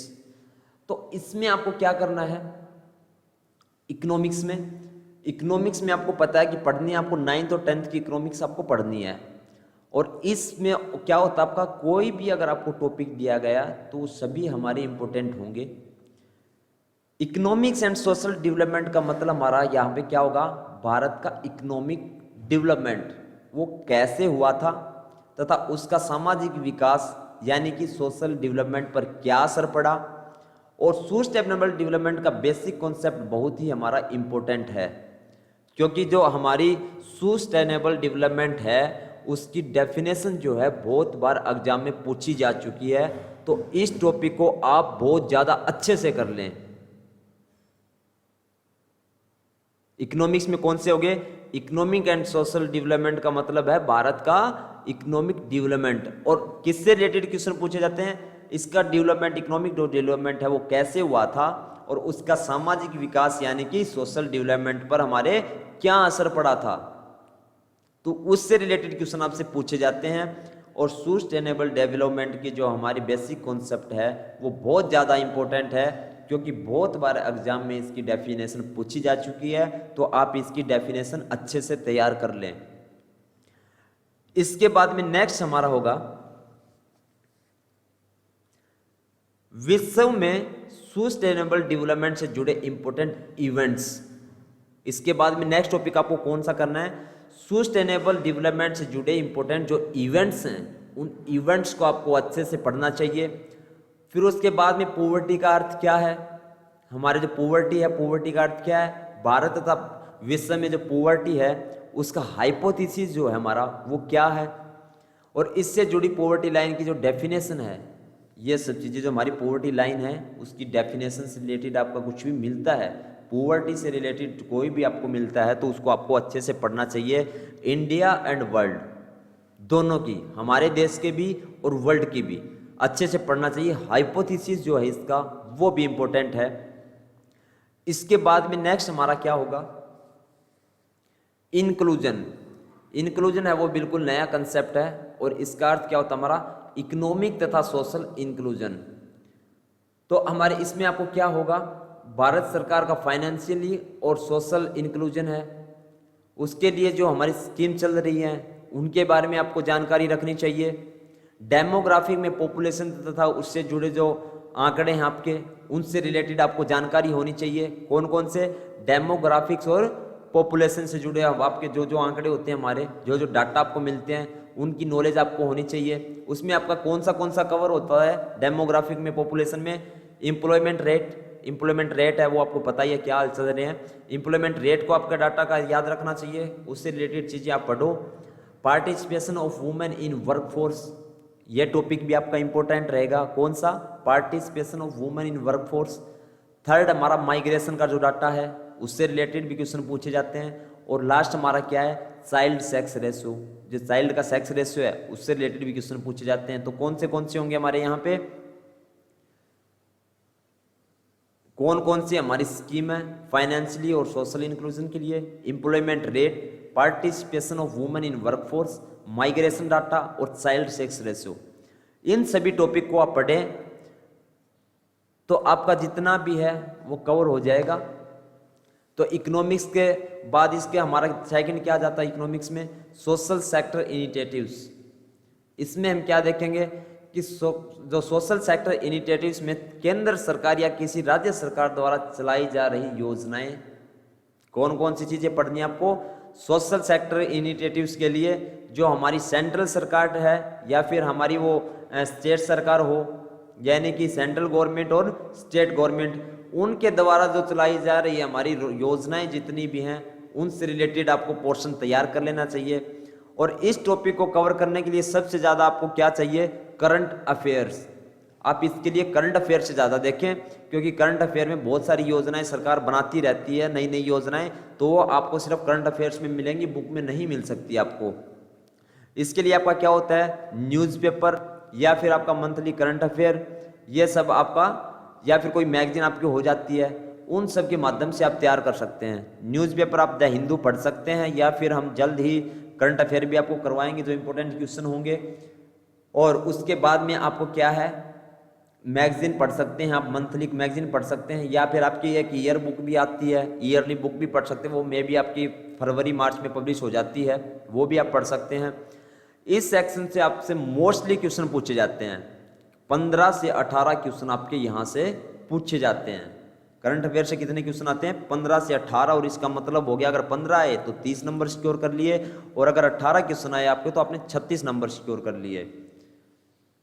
तो इसमें आपको क्या करना है? इकोनॉमिक्स में आपको पता है कि पढ़नी है आपको 9th और 10th की इकोनॉमिक्स आपको पढ़नी है। और इसमें क्या होता है आपका कोई भी अगर आपको टॉपिक दिया गया तो सभी हमारे इंपॉर्टेंट होंगे। इकोनॉमिक्स एंड सोशल डेवलपमेंट का मतलब हमारा यहाँ पे क्या होगा? भारत का इकोनॉमिक डेवलपमेंट वो कैसे हुआ था तथा उसका सामाजिक विकास यानी कि सोशल डेवलपमेंट पर क्या असर पड़ा। और सस्टेनेबल डेवलपमेंट का बेसिक कॉन्सेप्ट बहुत ही हमारा इम्पोर्टेंट है क्योंकि जो हमारी सस्टेनेबल डेवलपमेंट है उसकी डेफिनेशन जो है बहुत बार एग्जाम में पूछी जा चुकी है। तो इस टॉपिक को आप बहुत ज़्यादा अच्छे से कर लें। इकोनॉमिक्स में कौन से हो गए? इकोनॉमिक एंड सोशल डेवलपमेंट का मतलब है भारत का इकोनॉमिक डेवलपमेंट। और किससे रिलेटेड क्वेश्चन पूछे जाते हैं? इसका डेवलपमेंट, इकोनॉमिक जो डेवलपमेंट है वो कैसे हुआ था और उसका सामाजिक विकास यानी कि सोशल डेवलपमेंट पर हमारे क्या असर पड़ा था। तो उससे रिलेटेड क्वेश्चन आपसे पूछे जाते हैं। और सस्टेनेबल डेवलपमेंट की जो हमारी बेसिक कॉन्सेप्ट है वो बहुत ज़्यादा इंपॉर्टेंट है क्योंकि बहुत बार एग्जाम में इसकी डेफिनेशन पूछी जा चुकी है। तो आप इसकी डेफिनेशन अच्छे से तैयार कर लें। इसके बाद में नेक्स्ट हमारा होगा विश्व में सस्टेनेबल डेवलपमेंट से जुड़े इंपॉर्टेंट इवेंट्स। इसके बाद में नेक्स्ट टॉपिक आपको कौन सा करना है? सस्टेनेबल डेवलपमेंट से जुड़े इंपॉर्टेंट जो इवेंट्स हैं उन इवेंट्स को आपको अच्छे से पढ़ना चाहिए। फिर उसके बाद में पॉवर्टी का अर्थ क्या है? हमारे जो पॉवर्टी है, पॉवर्टी का अर्थ क्या है? भारत तथा विश्व में जो पॉवर्टी है उसका हाइपोथेसिस जो है हमारा वो क्या है? और इससे जुड़ी पॉवर्टी लाइन की जो डेफिनेशन है, ये सब चीज़ें जो हमारी पॉवर्टी लाइन है उसकी डेफिनेशन से रिलेटेड आपका कुछ भी मिलता है, पॉवर्टी से रिलेटेड कोई भी आपको मिलता है तो उसको आपको अच्छे से पढ़ना चाहिए। इंडिया एंड वर्ल्ड दोनों की, हमारे देश के भी और वर्ल्ड की भी अच्छे से पढ़ना चाहिए। हाइपोथेसिस जो है इसका वो भी इंपॉर्टेंट है। इसके बाद में नेक्स्ट हमारा क्या होगा? इंक्लूजन। इंक्लूजन है वो बिल्कुल नया कंसेप्ट है और इसका अर्थ क्या होता है हमारा? इकोनॉमिक तथा सोशल इंक्लूजन। तो हमारे इसमें आपको क्या होगा? भारत सरकार का फाइनेंशियली और सोशल इंक्लूजन है, उसके लिए जो हमारी स्कीम चल रही है उनके बारे में आपको जानकारी रखनी चाहिए। डेमोग्राफिक में पॉपुलेशन तथा उससे जुड़े जो आंकड़े हैं आपके उनसे रिलेटेड आपको जानकारी होनी चाहिए। कौन कौन से? डेमोग्राफिक्स और पॉपुलेशन से जुड़े आपके जो जो आंकड़े होते हैं, हमारे जो जो डाटा आपको मिलते हैं उनकी नॉलेज आपको होनी चाहिए। उसमें आपका कौन सा कवर होता है? डेमोग्राफिक में, पॉपुलेशन में एम्प्लॉयमेंट रेट है वो आपको पता ही है क्या हाल चल रहे हैं। एम्प्लॉयमेंट रेट को आपका डाटा का याद रखना चाहिए, उससे रिलेटेड चीज़ें आप पढ़ो। Participation of women in workforce, ये टॉपिक भी आपका इंपॉर्टेंट रहेगा। कौन सा? Participation of women in workforce. Third हमारा माइग्रेशन का जो डाटा है उससे रिलेटेड भी क्वेश्चन पूछे जाते हैं। और लास्ट हमारा क्या है? चाइल्ड सेक्स रेशियो, जो चाइल्ड का सेक्स रेशियो है उससे रिलेटेड भी क्वेश्चन पूछे जाते हैं। तो कौन से होंगे हमारे यहाँ पे? कौन कौन सी हमारी स्कीम है फाइनेंशियली और सोशल इंक्लूजन के लिए, employment rate, participation of women in workforce, migration data और चाइल्ड सेक्स रेशियो। इन सभी टॉपिक को आप पढ़ें तो आपका जितना भी है वो कवर हो जाएगा। तो इकोनॉमिक्स के बाद इसके हमारा सेकंड क्या आ जाता है इकोनॉमिक्स में, सोशल सेक्टर इनिशिएटिव्स। इसमें हम क्या देखेंगे कि जो सोशल सेक्टर इनिशिएटिव्स में केंद्र सरकार या किसी राज्य सरकार द्वारा चलाई जा रही योजनाएं, कौन कौन सी चीजें पढ़नी है आपको सोशल सेक्टर इनिशिएटिव्स के लिए, जो हमारी सेंट्रल सरकार है या फिर हमारी वो स्टेट सरकार हो, यानी कि सेंट्रल गवर्नमेंट और स्टेट गवर्नमेंट, उनके द्वारा जो चलाई जा रही है हमारी योजनाएं जितनी भी हैं उनसे रिलेटेड आपको पोर्शन तैयार कर लेना चाहिए। और इस टॉपिक को कवर करने के लिए सबसे ज़्यादा आपको क्या चाहिए, करंट अफेयर्स। आप इसके लिए करंट अफेयर से ज़्यादा देखें, क्योंकि करंट अफेयर में बहुत सारी योजनाएं सरकार बनाती रहती है, नई नई योजनाएं, तो वो आपको सिर्फ करंट अफेयर्स में मिलेंगी, बुक में नहीं मिल सकती आपको। इसके लिए आपका क्या होता है, न्यूज़पेपर या फिर आपका मंथली करंट अफेयर, ये सब आपका, या फिर कोई मैगजीन आपकी हो जाती है, उन सब के माध्यम से आप तैयार कर सकते हैं। न्यूज़पेपर आप द हिंदू पढ़ सकते हैं, या फिर हम जल्द ही करंट अफेयर भी आपको करवाएंगे जो इंपॉर्टेंट क्वेश्चन होंगे। और उसके बाद में आपको क्या है, मैगजीन पढ़ सकते हैं आप, मंथली मैगजीन पढ़ सकते हैं, या फिर आपकी एक ईयर बुक भी आती है, ईयरली बुक भी पढ़ सकते हैं, वो मे भी आपकी फरवरी मार्च में पब्लिश हो जाती है, वो भी आप पढ़ सकते हैं। इस सेक्शन से आपसे मोस्टली क्वेश्चन पूछे जाते हैं, 15 से 18 क्वेश्चन आपके यहाँ से पूछे जाते हैं। करंट अफेयर से कितने क्वेश्चन आते हैं, 15 से 18, और इसका मतलब हो गया अगर 15 आए तो 30 नंबर सिक्योर कर लिए, और अगर 18 क्वेश्चन आए आपके तो आपने 36 नंबर सिक्योर कर लिए।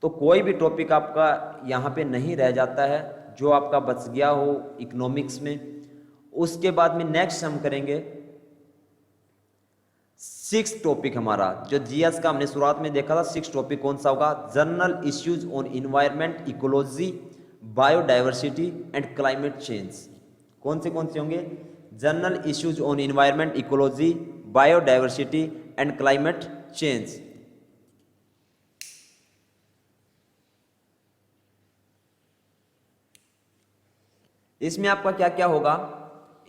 तो कोई भी टॉपिक आपका यहाँ पे नहीं रह जाता है जो आपका बच गया हो इकोनॉमिक्स में। उसके बाद में नेक्स्ट हम करेंगे 6 टॉपिक हमारा, जो जीएस का हमने शुरुआत में देखा था। 6 टॉपिक कौन सा होगा, general issues on environment, ecology, biodiversity and climate change. कौन से होंगे, general issues on environment, ecology, biodiversity and climate change. इसमें आपका क्या क्या होगा,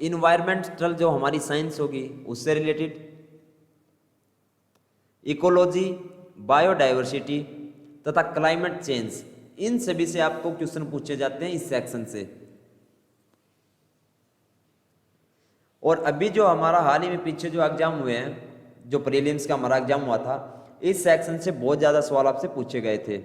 इन्वायरमेंटल जो हमारी साइंस होगी उससे रिलेटेड, इकोलॉजी, बायोडाइवर्सिटी तथा क्लाइमेट चेंज, इन सभी से आपको क्वेश्चन पूछे जाते हैं इस सेक्शन से। और अभी जो हमारा हाल ही में पीछे जो एग्जाम हुए हैं, जो प्रीलिम्स का हमारा एग्जाम हुआ था, इस सेक्शन से बहुत ज़्यादा सवाल आपसे पूछे गए थे।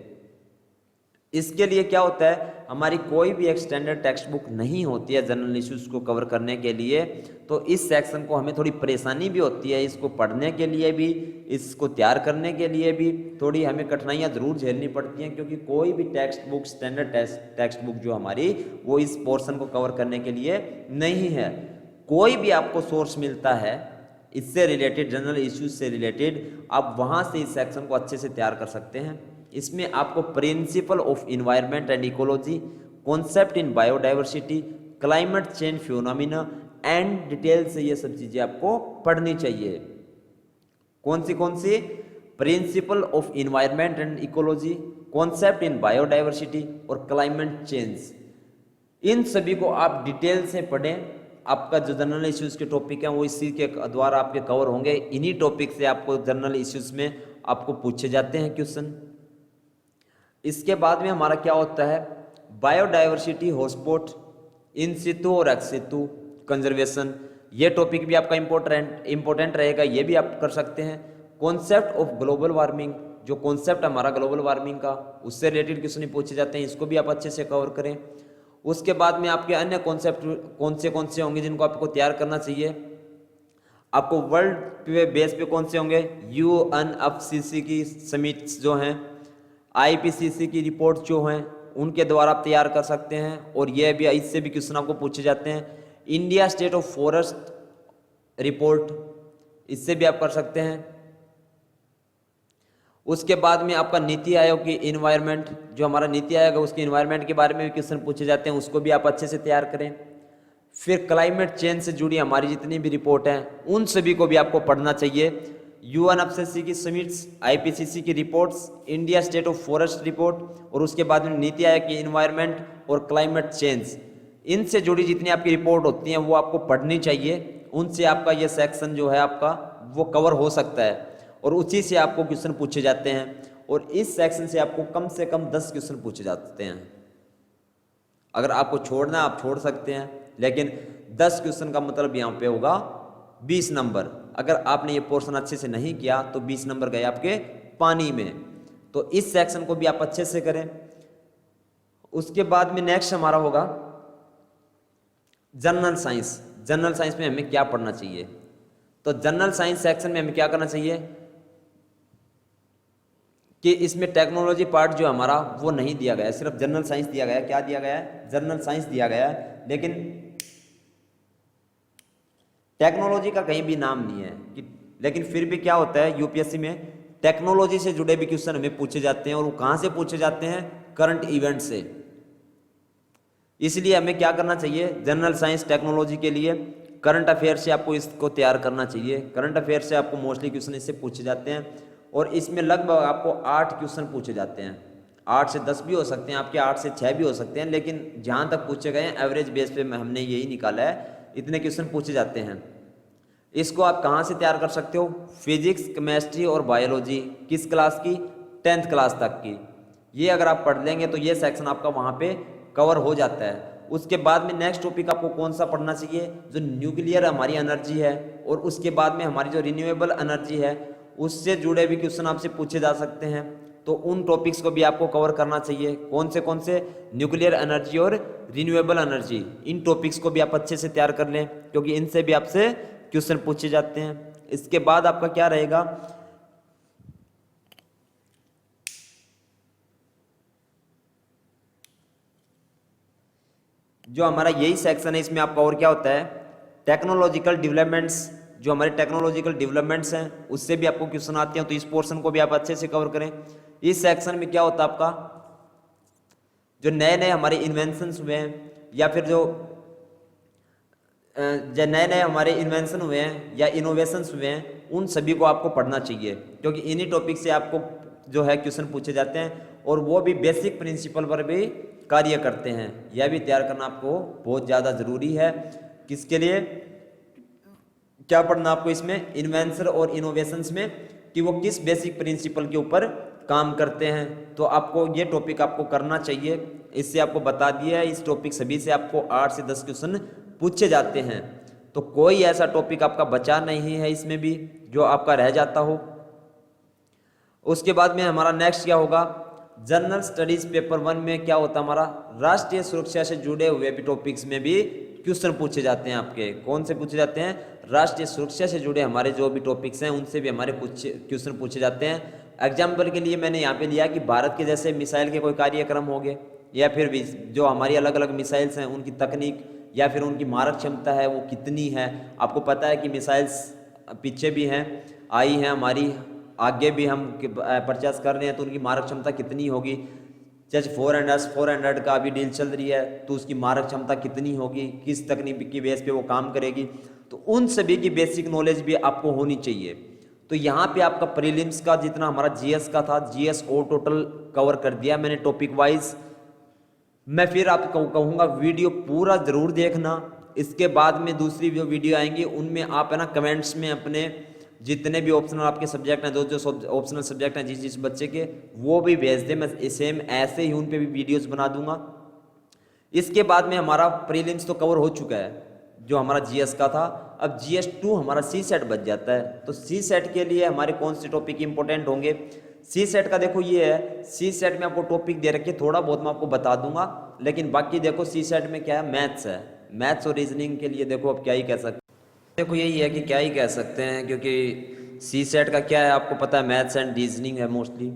इसके लिए क्या होता है, हमारी कोई भी एक स्टैंडर्ड टेक्स्ट बुक नहीं होती है जनरल इश्यूज को कवर करने के लिए, तो इस सेक्शन को हमें थोड़ी परेशानी भी होती है, इसको पढ़ने के लिए भी, इसको तैयार करने के लिए भी थोड़ी हमें कठिनाइयाँ ज़रूर झेलनी पड़ती हैं, क्योंकि कोई भी text book, standard text book जो हमारी, वो इस पोर्शन को कवर करने के लिए नहीं है। कोई भी आपको सोर्स मिलता है इससे रिलेटेड, जनरल इश्यूज से रिलेटेड, आप वहाँ से इस सेक्शन को अच्छे से तैयार कर सकते हैं। इसमें आपको principle of environment and ecology, concept in biodiversity, climate change phenomena and detail से ये सब चीजें आपको पढ़नी चाहिए। कौन सी, principle of environment and ecology, concept in biodiversity और क्लाइमेट चेंज, इन सभी को आप डिटेल से पढ़ें। आपका जो जनरल इश्यूज के टॉपिक हैं वो इसी के द्वारा आपके कवर होंगे। इन्हीं टॉपिक से आपको जनरल इश्यूज में आपको पूछे जाते हैं क्वेश्चन। इसके बाद में हमारा क्या होता है, बायोडाइवर्सिटी हॉटस्पॉट, इन सितु और एक्स सितु कंजर्वेशन, ये टॉपिक भी आपका इंपॉर्टेंट रहेगा, ये भी आप कर सकते हैं। कॉन्सेप्ट ऑफ ग्लोबल वार्मिंग, जो कॉन्सेप्ट हमारा ग्लोबल वार्मिंग का, उससे रिलेटेड क्वेश्चन पूछे जाते हैं, इसको भी आप अच्छे से कवर करें। उसके बाद में आपके अन्य कॉन्सेप्ट कौन से होंगे जिनको आपको तैयार करना चाहिए। आपको वर्ल्ड पे बेस पे कौन से होंगे, यूएनएफसीसी की समिट्स जो हैं, आईपीसीसी की रिपोर्ट जो हैं, उनके द्वारा आप तैयार कर सकते हैं। और ये भी, इससे भी क्वेश्चन आपको पूछे जाते हैं। India state of forest report, इससे भी आप कर सकते हैं। उसके बाद में आपका नीति आयोग की इन्वायरमेंट, जो हमारा नीति आयोग है उसके इन्वायरमेंट के बारे में भी क्वेश्चन पूछे जाते हैं, उसको भी आप अच्छे से तैयार करें। फिर क्लाइमेट चेंज से जुड़ी हमारी जितनी भी रिपोर्ट हैं उन सभी को भी आपको पढ़ना चाहिए। यूएनएफसीसी की समिट्स, आईपीसीसी की reports, India state of forest report, और उसके बाद में नीति आयोग की इन्वायरमेंट और क्लाइमेट चेंज, इनसे जुड़ी जितनी आपकी रिपोर्ट होती हैं वो आपको पढ़नी चाहिए, उनसे आपका ये सेक्शन जो है आपका वो कवर हो सकता है और उसी से आपको क्वेश्चन पूछे जाते हैं। और इस सेक्शन से आपको कम से कम 10 क्वेश्चन पूछे जाते हैं। अगर आपको छोड़ना आप छोड़ सकते हैं, लेकिन 10 क्वेश्चन का मतलब यहाँ पे होगा 20 नंबर। अगर आपने ये पोर्शन अच्छे से नहीं किया तो 20 नंबर गए आपके पानी में। तो इस सेक्शन को भी आप अच्छे से करें। उसके बाद में नेक्स्ट हमारा होगा जनरल साइंस। जनरल साइंस में हमें क्या पढ़ना चाहिए? तो जनरल साइंस सेक्शन में हमें क्या करना चाहिए कि इसमें टेक्नोलॉजी पार्ट जो हमारा वो नहीं दिया गया है, सिर्फ जनरल साइंस दिया गया है। क्या दिया गया है? जनरल साइंस दिया गया है, लेकिन टेक्नोलॉजी का कहीं भी नाम नहीं है कि, लेकिन फिर भी क्या होता है यूपीएससी में टेक्नोलॉजी से जुड़े भी क्वेश्चन हमें पूछे जाते हैं। और वो कहां से पूछे जाते हैं? करंट इवेंट से। इसलिए हमें क्या करना चाहिए? जनरल साइंस टेक्नोलॉजी के लिए करंट अफेयर से आपको इसको तैयार करना चाहिए। करंट अफेयर से आपको मोस्टली क्वेश्चन इससे पूछे जाते हैं और इसमें लगभग आपको 8 क्वेश्चन पूछे जाते हैं। 8 से 10 भी हो सकते हैं आपके, 8 से 6 भी हो सकते हैं, लेकिन जहां तक पूछे गए हैं एवरेज बेस पे हमने यही निकाला है, इतने क्वेश्चन पूछे जाते हैं। इसको आप कहाँ से तैयार कर सकते हो? फिजिक्स, केमिस्ट्री और बायोलॉजी। किस क्लास की? 10th क्लास तक की। ये अगर आप पढ़ लेंगे तो ये सेक्शन आपका वहाँ पे कवर हो जाता है। उसके बाद में नेक्स्ट टॉपिक आपको कौन सा पढ़ना चाहिए? जो न्यूक्लियर हमारी एनर्जी है और उसके बाद में हमारी जो रिन्यूएबल एनर्जी है उससे जुड़े भी क्वेश्चन आपसे पूछे जा सकते हैं। तो उन टॉपिक्स को भी आपको कवर करना चाहिए। कौन से? न्यूक्लियर एनर्जी और रिन्यूएबल एनर्जी। इन टॉपिक्स को भी आप अच्छे से तैयार कर लें क्योंकि इनसे भी आपसे क्वेश्चन पूछे जाते हैं। इसके बाद आपका क्या रहेगा? जो हमारा यही सेक्शन है इसमें आपका और क्या होता है? Technological developments. जो हमारे टेक्नोलॉजिकल डेवलपमेंट्स हैं उससे भी आपको क्वेश्चन आते हैं, तो इस पोर्शन को भी आप अच्छे से कवर करें। इस सेक्शन में क्या होता है आपका? जो नए नए हमारे इन्वेंशंस हुए हैं या फिर जो नए नए हमारे इन्वेंशन हुए हैं या इनोवेशंस हुए हैं उन सभी को आपको पढ़ना चाहिए क्योंकि इन्हीं टॉपिक से आपको जो है क्वेश्चन पूछे जाते हैं और वो भी बेसिक प्रिंसिपल पर भी कार्य करते हैं। यह भी तैयार करना आपको बहुत ज़्यादा ज़रूरी है। किसके लिए क्या पढ़ना आपको इसमें? इन्वेंशन और इनोवेशंस में कि वो किस बेसिक प्रिंसिपल के ऊपर काम करते हैं। तो आपको ये टॉपिक आपको करना चाहिए। इससे आपको बता दिया है, इस टॉपिक सभी से आपको 8 से 10 क्वेश्चन पूछे जाते हैं। तो कोई ऐसा टॉपिक आपका बचा नहीं है इसमें भी जो आपका रह जाता हो। उसके बाद में हमारा नेक्स्ट क्या होगा? जनरल स्टडीज पेपर 1 में क्या होता है हमारा? राष्ट्रीय सुरक्षा से जुड़े हुए भी टॉपिक्स में भी क्वेश्चन पूछे जाते हैं आपके। कौन से पूछे जाते हैं? राष्ट्रीय सुरक्षा से जुड़े हमारे जो भी टॉपिक्स हैं उनसे भी हमारे क्वेश्चन पूछे जाते हैं। एग्जाम्पल के लिए मैंने यहाँ पे लिया कि भारत के जैसे मिसाइल के कोई कार्यक्रम हो गए या फिर भी जो हमारी अलग अलग मिसाइल्स हैं उनकी तकनीक या फिर उनकी मारक क्षमता है वो कितनी है। आपको पता है कि मिसाइल्स पीछे भी हैं, आई हैं हमारी, आगे भी हम परचेस कर रहे हैं, तो उनकी मारक क्षमता कितनी होगी। जैसे 400 का अभी डील चल रही है तो उसकी मारक क्षमता कितनी होगी, किस तकनीक की बेस पे वो काम करेगी। तो उन सभी की बेसिक नॉलेज भी आपको होनी चाहिए। तो यहाँ पे आपका प्रीलिम्स का जितना हमारा जीएस का था, जीएस और टोटल कवर कर दिया मैंने टॉपिक वाइज। मैं फिर आपको कहूँगा वीडियो पूरा ज़रूर देखना। इसके बाद में दूसरी जो वीडियो आएंगी उनमें आप है ना कमेंट्स में अपने जितने भी ऑप्शनल आपके सब्जेक्ट हैं, जो ऑप्शनल सब्जेक्ट हैं जिस बच्चे के, वो भी भेज दे। मैं सेम ऐसे ही उन पे भी वीडियोस बना दूंगा। इसके बाद में हमारा प्रीलिम्स तो कवर हो चुका है जो हमारा जीएस का था। अब जीएस 2 हमारा सी सेट बच जाता है। तो सी सेट के लिए हमारे कौन से टॉपिक इंपॉर्टेंट होंगे? सी सेट का देखो ये है, सी सेट में आपको टॉपिक दे रखे, थोड़ा बहुत मैं आपको बता दूंगा, लेकिन बाकी देखो सी सेट में क्या है? मैथ्स है। मैथ्स और रीजनिंग के लिए देखो अब क्या ही कह सकते हैं, देखो यही है कि क्या ही कह सकते हैं, क्योंकि सी सेट का क्या है आपको पता है, मैथ्स एंड रीजनिंग है मोस्टली।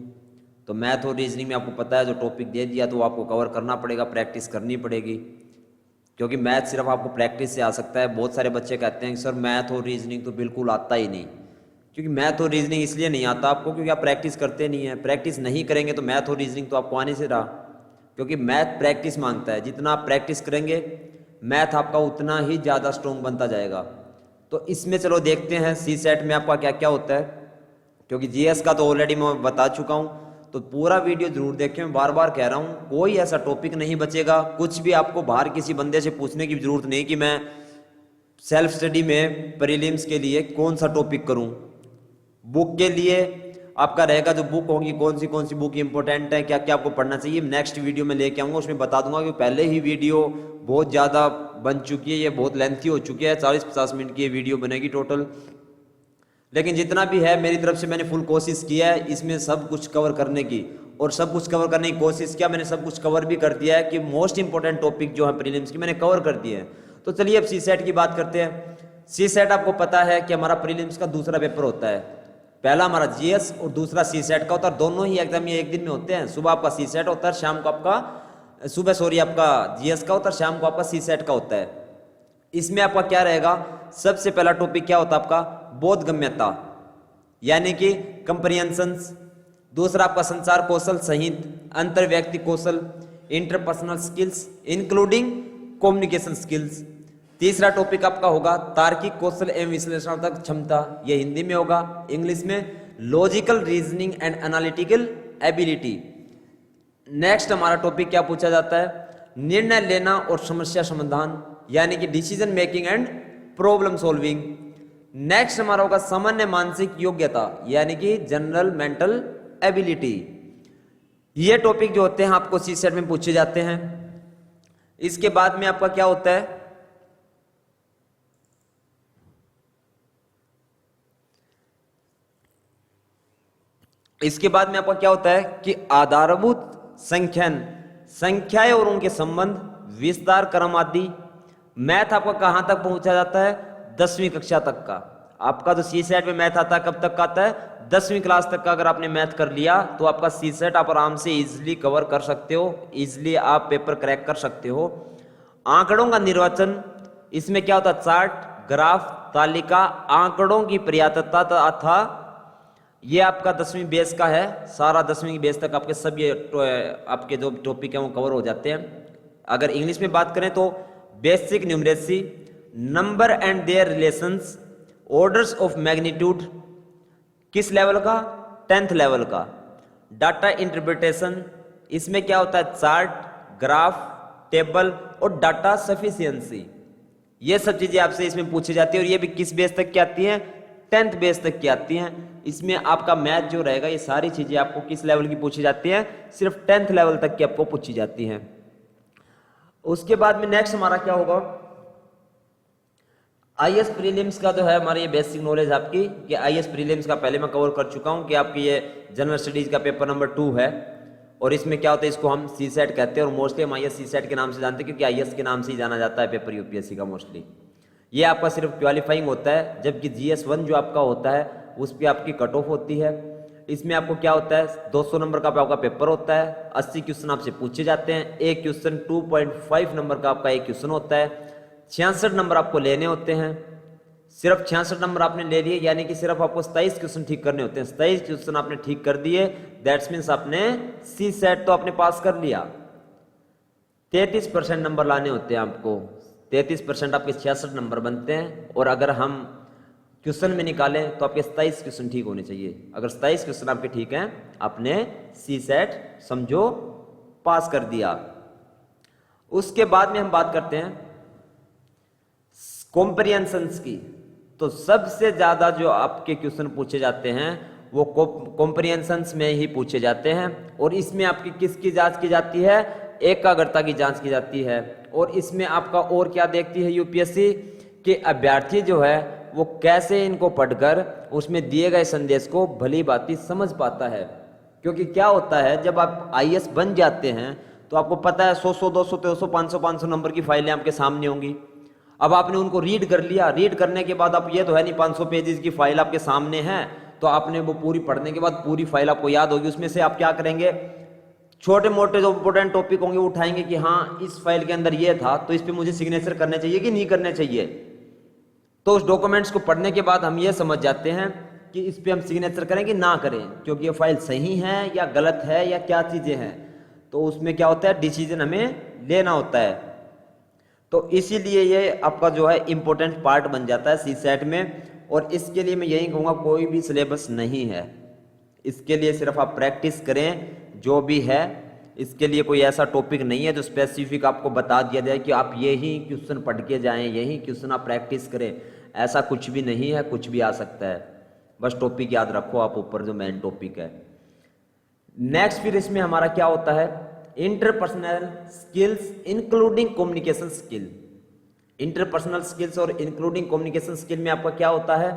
तो मैथ और रीजनिंग में आपको पता है जो टॉपिक दे दिया तो आपको कवर करना पड़ेगा, प्रैक्टिस करनी पड़ेगी, क्योंकि मैथ सिर्फ आपको प्रैक्टिस से आ सकता है। बहुत सारे बच्चे कहते हैं कि सर मैथ और रीजनिंग तो बिल्कुल आता ही नहीं, क्योंकि मैथ और रीजनिंग इसलिए नहीं आता आपको क्योंकि आप प्रैक्टिस करते नहीं है। प्रैक्टिस नहीं करेंगे तो मैथ और रीजनिंग तो आपको आने से रहा, क्योंकि मैथ प्रैक्टिस मांगता है। जितना आप प्रैक्टिस करेंगे मैथ आपका उतना ही ज़्यादा स्ट्रॉन्ग बनता जाएगा। तो इसमें चलो देखते हैं सी सेट में आपका क्या क्या होता है, क्योंकि जीएस का तो ऑलरेडी मैं बता चुका हूँ। तो पूरा वीडियो जरूर देखें। मैं बार बार कह रहा हूँ, कोई ऐसा टॉपिक नहीं बचेगा, कुछ भी आपको बाहर किसी बंदे से पूछने की जरूरत नहीं कि मैं सेल्फ स्टडी में प्रीलिम्स के लिए कौन सा टॉपिक करूँ। बुक के लिए आपका रहेगा, जो बुक होगी कौन सी बुक इंपॉर्टेंट है, क्या क्या आपको पढ़ना चाहिए, नेक्स्ट वीडियो में लेके आऊँगा, उसमें बता दूंगा। कि पहले ही वीडियो बहुत ज़्यादा बन चुकी है, ये बहुत लेंथी हो चुकी है, 40-50 मिनट की ये वीडियो बनेगी टोटल। लेकिन जितना भी है मेरी तरफ से मैंने फुल कोशिश किया है इसमें सब कुछ कवर करने की, और सब कुछ कवर करने की कोशिश किया, मैंने सब कुछ कवर भी कर दिया है कि मोस्ट इंपॉर्टेंट टॉपिक जो है प्रीलिम्स की मैंने कवर कर दिए हैं। तो चलिए अब सीसेट की बात करते हैं। सीसेट आपको पता है कि हमारा प्रीलिम्स का दूसरा पेपर होता है। पहला हमारा जीएस और दूसरा सीसेट का होता है। दोनों ही एग्जाम ये एक दिन में होते हैं। सुबह आपका सीसेट होता है, शाम को आपका जीएस का होता है, शाम को आपका सीसेट का होता है। इसमें आपका क्या रहेगा, सबसे पहला टॉपिक क्या होता है आपका, बोधगम्यता यानी कि कंप्रिहेंशंस। दूसरा आपका संचार कौशल सहित अंतर व्यक्ति कौशल, interpersonal skills including communication skills. तीसरा टॉपिक आपका होगा तार्किक कौशल एवं विश्लेषणात्मक क्षमता, यह हिंदी में होगा। इंग्लिश में logical reasoning and analytical ability. Next हमारा टॉपिक क्या पूछा जाता है, निर्णय लेना और समस्या समाधान यानी कि decision making and problem solving. Next हमारा होगा सामान्य मानसिक योग्यता यानी कि जनरल मेंटल एबिलिटी। ये टॉपिक जो होते हैं आपको सीसेट में पूछे जाते हैं। इसके बाद में आपका क्या होता है, इसके बाद में आपका क्या होता है कि आधारभूत संख्याएं और उनके संबंध, विस्तार क्रम आदि। मैथ आपका कहां तक पहुंचा जाता है, 10वीं कक्षा तक का। आपका जो सीसेट में मैथ आता है कब तक का आता है, 10वीं क्लास तक का। अगर आपने मैथ कर लिया तो आपका सीसेट आप आराम से इजीली कवर कर सकते हो, इजीली आप पेपर क्रैक कर सकते हो। आंकड़ों का निर्वचन, इसमें क्या होता है, चार्ट, ग्राफ, तालिका, आंकड़ों की पर्याप्तता तथा ये आपका 10वीं बेस का है। सारा 10वीं बेस तक आपके सब ये आपके जो टॉपिक है वो कवर हो जाते हैं। अगर इंग्लिश में बात करें तो basic numeracy, number and their relations, orders of magnitude, किस लेवल का, 10th लेवल का। डाटा इंटरप्रिटेशन, इसमें क्या होता है, चार्ट, ग्राफ, टेबल और डाटा सफिशिएंसी। ये सब चीजें आपसे इसमें पूछी जाती है और ये भी किस बेस तक की आती हैं, 10th बेस तक की आती हैं। इसमें आपका मैथ जो रहेगा, ये सारी चीजें आपको किस लेवल की पूछी जाती हैं, सिर्फ 10th लेवल तक की आपको पूछी जाती हैं। उसके बाद में नेक्स्ट हमारा क्या होगा, आईएएस प्रीलिम्स का जो है हमारा ये बेसिक नॉलेज आपकी, कि आईएएस प्रीलिम्स का पहले मैं कवर कर चुका हूं कि आपकी ये जनरल स्टडीज का पेपर नंबर 2 है। और इसमें क्या होता है, इसको हम सीसेट कहते हैं और मोस्टली हम आईएएस सीसेट के नाम से जानते हैं क्योंकि आईएएस के नाम से ही जाना जाता है पेपर यूपीएससी का मोस्टली। ये आपका सिर्फ क्वालिफाइंग होता है, जबकि जीएस1 जो आपका होता है उस पर आपकी कट ऑफ होती है। इसमें आपको क्या होता है, 200 नंबर का आपका पेपर होता है, 80 क्वेश्चन आपसे पूछे जाते हैं। एक क्वेश्चन 2.5 नंबर का आपका एक क्वेश्चन होता है। 66 नंबर आपको लेने होते हैं। सिर्फ 66 नंबर आपने ले लिए, यानी कि सिर्फ आपको 27 क्वेश्चन ठीक करने होते हैं। 27 क्वेश्चन आपने ठीक कर दिए, दैट्स मीन्स आपने सी सेट तो आपने पास कर लिया। 33% नंबर लाने होते हैं आपको, 33% आपके 66 नंबर बनते हैं। और अगर हम क्वेश्चन में निकालें तो आपके 27 क्वेश्चन ठीक होने चाहिए। अगर 27 क्वेश्चन आपके ठीक हैं, आपने सी सेट समझो पास कर दिया। उसके बाद में हम बात करते हैं कॉम्प्रिहेंशंस की। तो सबसे ज्यादा जो आपके क्वेश्चन पूछे जाते हैं वो कॉम्प्रिहेंशंस में ही पूछे जाते हैं। और इसमें आपकी किसकी जांच की जाती है, एकाग्रता की जांच की जाती है। और इसमें आपका और क्या देखती है यूपीएससी, कि अभ्यर्थी जो है वो कैसे इनको पढ़कर उसमें दिए गए संदेश को भली भांति समझ पाता है। क्योंकि क्या होता है, जब आप आईएएस बन जाते हैं तो आपको पता है 100, 200, 300, 500 नंबर की फाइलें आपके सामने होंगी। अब आपने उनको रीड कर लिया, रीड करने के बाद आप ये तो है नहीं 500 पेजेस की फाइल आपके सामने है तो आपने वो पूरी पढ़ने के बाद पूरी फाइल आपको याद होगी। उसमें से आप क्या करेंगे, छोटे मोटे जो इंपोर्टेंट टॉपिक होंगे उठाएंगे कि हाँ इस फाइल के अंदर ये था तो इस पे मुझे सिग्नेचर करने चाहिए कि नहीं करने चाहिए। तो उस डॉक्यूमेंट्स को पढ़ने के बाद हम ये समझ जाते हैं कि इस पे हम सिग्नेचर करें कि ना करें, क्योंकि ये फाइल सही है या गलत है या क्या चीजें हैं। तो उसमें क्या होता है, डिसीजन हमें लेना होता है। तो इसीलिए ये आपका जो है इंपॉर्टेंट पार्ट बन जाता है सी सेट में। और इसके लिए मैं यही कहूँगा कोई भी सिलेबस नहीं है, इसके लिए सिर्फ आप प्रैक्टिस करें जो भी है। इसके लिए कोई ऐसा टॉपिक नहीं है जो स्पेसिफिक आपको बता दिया जाए कि आप यही क्वेश्चन पढ़ के जाएं, यही क्वेश्चन आप प्रैक्टिस करें, ऐसा कुछ भी नहीं है, कुछ भी आ सकता है। बस टॉपिक याद रखो आप ऊपर जो मेन टॉपिक है। नेक्स्ट फिर इसमें हमारा क्या होता है, interpersonal skills including communication skill. Interpersonal skills और इंक्लूडिंग कम्युनिकेशन स्किल में आपका क्या होता है,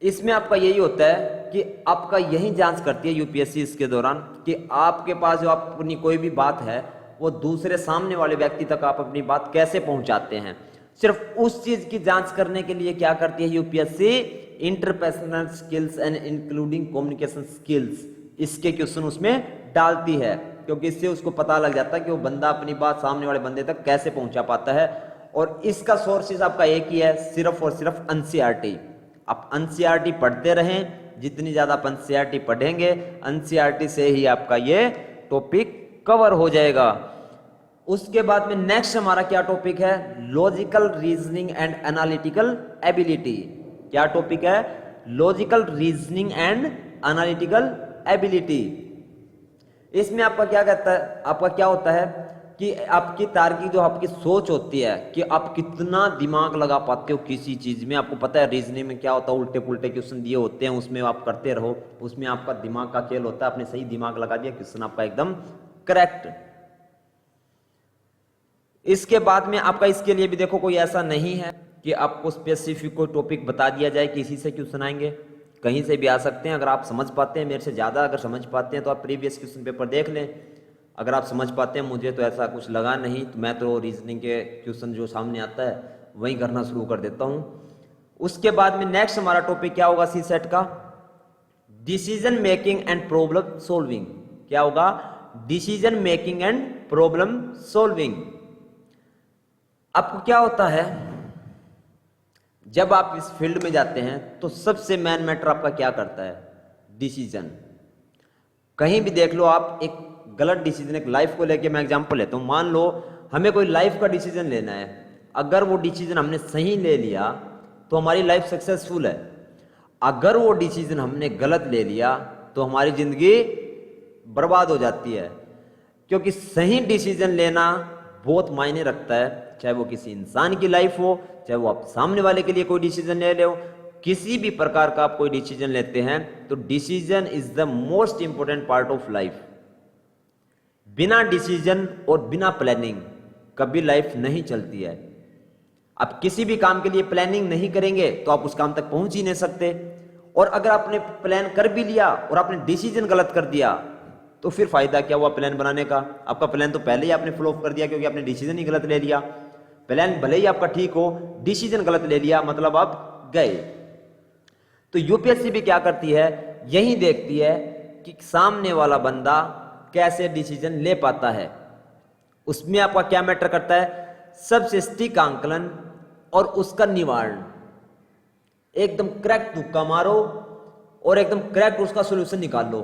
इसमें आपका यही होता है कि आपका यही जांच करती है यूपीएससी इसके दौरान कि आपके पास जो अपनी कोई भी बात है वो दूसरे सामने वाले व्यक्ति तक आप अपनी बात कैसे पहुंचाते हैं। सिर्फ उस चीज की जांच करने के लिए क्या करती है UPSC, interpersonal skills and including communication skills, इसके क्वेश्चन उसमें डालती है, क्योंकि इससे उसको पता लग जाता है कि वो बंदा अपनी बात सामने वाले बंदे तक कैसे पहुंचा पाता है। और इसका सोर्सेज आपका एक ही है, सिर्फ और सिर्फ एनसीईआरटी। आप एनसीईआरटी पढ़ते रहें, जितनी ज्यादा आप एनसीईआरटी पढ़ेंगे एनसीईआरटी से ही आपका ये टॉपिक कवर हो जाएगा। उसके बाद में नेक्स्ट हमारा क्या टॉपिक है, logical reasoning and analytical ability. क्या टॉपिक है, logical reasoning and analytical ability. इसमें आपका क्या कहता है, आपका क्या होता है कि आपकी तार्किक जो आपकी सोच होती है कि आप कितना दिमाग लगा पाते हो किसी चीज में। आपको पता है रीजनिंग में क्या होता है, उल्टे पुल्टे क्वेश्चन दिए होते हैं, उसमें आप करते रहो, उसमें आपका दिमाग का खेल होता है। आपने सही दिमाग लगा दिया, क्वेश्चन आपका एकदम करेक्ट। इसके बाद में आपका इसके लिए भी देखो कोई ऐसा नहीं है कि आपको स्पेसिफिक कोई टॉपिक बता दिया जाए कि इसी से क्वेश्चन आएंगे, कहीं से भी आ सकते हैं। अगर आप समझ पाते हैं, मेरे से ज़्यादा अगर समझ पाते हैं तो आप प्रीवियस क्वेश्चन पेपर देख लें। अगर आप समझ पाते हैं, मुझे तो ऐसा कुछ लगा नहीं, तो मैं तो रीजनिंग के क्वेश्चन जो सामने आता है वही करना शुरू कर देता हूँ। उसके बाद में नेक्स्ट हमारा टॉपिक क्या होगा सी सेट का, decision making and problem solving. क्या होगा, decision making and problem solving. आपको क्या होता है, जब आप इस फील्ड में जाते हैं तो सबसे मेन मैटर आपका क्या करता है, डिसीजन। कहीं भी देख लो आप, एक गलत डिसीजन, एक लाइफ को लेके मैं एग्जांपल लेता हूं, मान लो हमें कोई लाइफ का डिसीजन लेना है, अगर वो डिसीजन हमने सही ले लिया तो हमारी लाइफ सक्सेसफुल है। अगर वो डिसीजन हमने गलत ले लिया तो हमारी जिंदगी बर्बाद हो जाती है। क्योंकि सही डिसीजन लेना बहुत मायने रखता है, चाहे वो किसी इंसान की लाइफ हो, चाहे वो आप सामने वाले के लिए कोई डिसीजन ले लो, किसी भी प्रकार का आप कोई डिसीजन लेते हैं तो decision is the most important part of life. बिना डिसीजन और बिना प्लानिंग कभी लाइफ नहीं चलती है। आप किसी भी काम के लिए प्लानिंग नहीं करेंगे तो आप उस काम तक पहुंच ही नहीं सकते। और अगर आपने प्लान कर भी लिया और आपने डिसीजन गलत कर दिया तो फिर फायदा क्या हुआ प्लान बनाने का। आपका प्लान तो पहले ही आपने फ्लॉप कर दिया, क्योंकि आपने डिसीजन ही गलत ले लिया। प्लान भले ही आपका ठीक हो, डिसीजन गलत ले लिया मतलब आप गए। तो यूपीएससी भी क्या करती है, यही देखती है कि सामने वाला बंदा कैसे डिसीजन ले पाता है। उसमें आपका क्या मैटर करता है, सबसे सटीक आंकलन और उसका निवारण। एकदम करेक्ट तुक्का मारो और एकदम करेक्ट उसका सॉल्यूशन निकाल लो।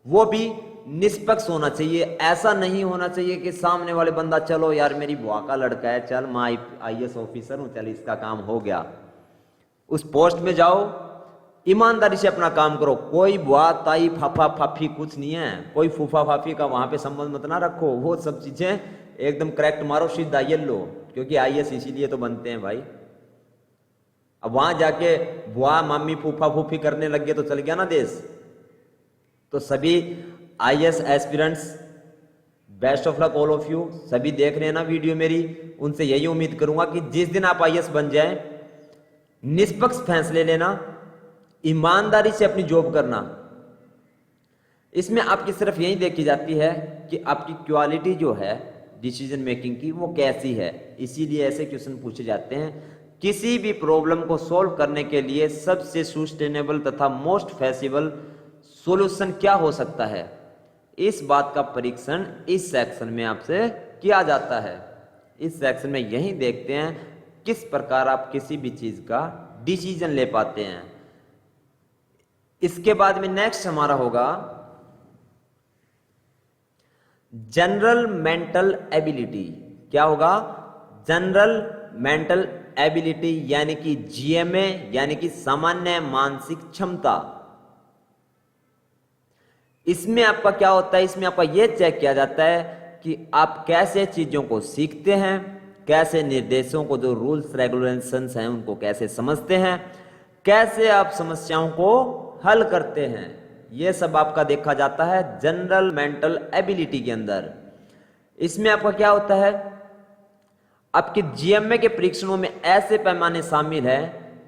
वो भी निष्पक्ष होना चाहिए। ऐसा नहीं होना चाहिए कि सामने वाले बंदा, चलो यार मेरी बुआ का लड़का है, चल मैं आईएएस ऑफिसर हूं, चल इसका काम हो गया, उस पोस्ट में जाओ, ईमानदारी से अपना काम करो। कोई बुआ ताई फाफा फाफी कुछ नहीं है, कोई फूफा फाफी का वहां पे संबंध मत ना रखो। वो सब चीजें एकदम करेक्ट मारो, सीधा ये लो, क्योंकि आईएएस इसीलिए तो बनते हैं भाई। अब वहां जाके बुआ मामी फूफा फूफी करने लग गए तो चल गया ना देश। तो सभी IAS aspirants, best of luck all of you. सभी देख रहे हैं ना वीडियो मेरी, उनसे यही उम्मीद करूंगा कि जिस दिन आप आईएएस बन जाएं, निष्पक्ष फैसले लेना, ईमानदारी से अपनी जॉब करना। इसमें आपकी सिर्फ यही देखी जाती है कि आपकी क्वालिटी जो है डिसीजन मेकिंग की वो कैसी है। इसीलिए ऐसे क्वेश्चन पूछे जाते हैं। किसी भी प्रॉब्लम को सॉल्व करने के लिए सबसे सस्टेनेबल तथा मोस्ट फैसिबल सॉल्यूशन क्या हो सकता है, इस बात का परीक्षण इस सेक्शन में आपसे किया जाता है। इस सेक्शन में यही देखते हैं किस प्रकार आप किसी भी चीज का डिसीजन ले पाते हैं। इसके बाद में नेक्स्ट हमारा होगा जनरल मेंटल एबिलिटी। क्या होगा, जनरल मेंटल एबिलिटी यानी कि जीएमए यानी कि सामान्य मानसिक क्षमता। इसमें आपका क्या होता है, इसमें आपका यह चेक किया जाता है कि आप कैसे चीजों को सीखते हैं, कैसे निर्देशों को, जो रूल्स रेगुलेशंस हैं उनको कैसे समझते हैं, कैसे आप समस्याओं को हल करते हैं। यह सब आपका देखा जाता है जनरल मेंटल एबिलिटी के अंदर। इसमें आपका क्या होता है, आपके जीएमए के परीक्षणों में ऐसे पैमाने शामिल है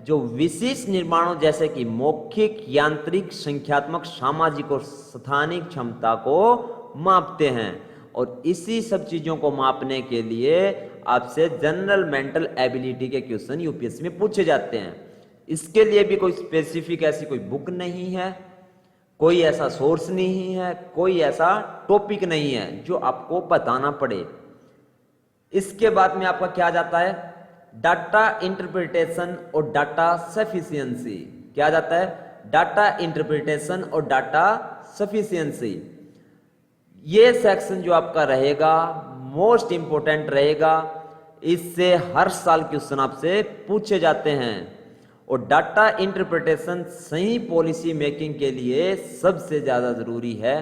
जो विशिष्ट निर्माणों जैसे कि मौखिक, यांत्रिक, संख्यात्मक, सामाजिक और स्थानिक क्षमता को मापते हैं। और इसी सब चीजों को मापने के लिए आपसे जनरल मेंटल एबिलिटी के क्वेश्चन यूपीएससी में पूछे जाते हैं। इसके लिए भी कोई स्पेसिफिक ऐसी कोई बुक नहीं है, कोई ऐसा सोर्स नहीं है, कोई ऐसा टॉपिक नहीं है जो आपको बताना पड़े। इसके बाद में आपका क्या जाता है, डाटा इंटरप्रिटेशन और डाटा सफिशिएंसी। क्या जाता है, डाटा इंटरप्रिटेशन और डाटा सफिशिएंसी। ये सेक्शन जो आपका रहेगा मोस्ट इंपोर्टेंट रहेगा, इससे हर साल क्वेश्चन आपसे पूछे जाते हैं। और डाटा इंटरप्रिटेशन सही पॉलिसी मेकिंग के लिए सबसे ज्यादा जरूरी है।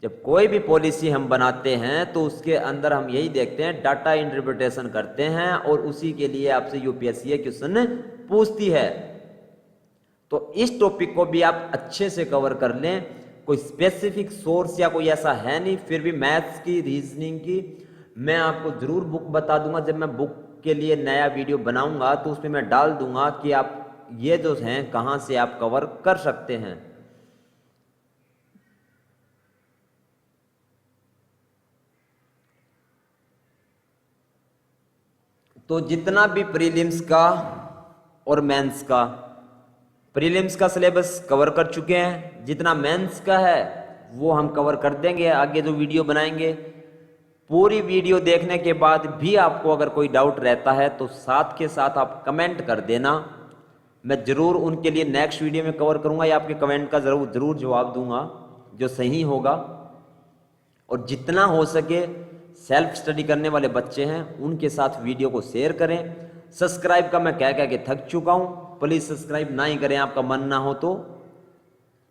जब कोई भी पॉलिसी हम बनाते हैं तो उसके अंदर हम यही देखते हैं, डाटा इंटरप्रिटेशन करते हैं और उसी के लिए आपसे यूपीएससी क्वेश्चन पूछती है। तो इस टॉपिक को भी आप अच्छे से कवर कर लें। कोई स्पेसिफिक सोर्स या कोई ऐसा है नहीं, फिर भी मैथ्स की, रीजनिंग की मैं आपको जरूर बुक बता दूंगा। जब मैं बुक के लिए नया वीडियो बनाऊंगा तो उसमें मैं डाल दूंगा कि आप ये जो हैं कहां से आप कवर कर सकते हैं। तो जितना भी प्रीलिम्स का और मेंस का, प्रीलिम्स का सिलेबस कवर कर चुके हैं, जितना मेंस का है वो हम कवर कर देंगे आगे जो वीडियो बनाएंगे। पूरी वीडियो देखने के बाद भी आपको अगर कोई डाउट रहता है तो साथ के साथ आप कमेंट कर देना, मैं जरूर उनके लिए नेक्स्ट वीडियो में कवर करूंगा या आपके कमेंट का जरूर जवाब दूंगा जो सही होगा। और जितना हो सके सेल्फ स्टडी करने वाले बच्चे हैं उनके साथ वीडियो को शेयर करें। सब्सक्राइब का मैं कह के थक चुका हूं, प्लीज सब्सक्राइब ना ही करें आपका मन ना हो तो,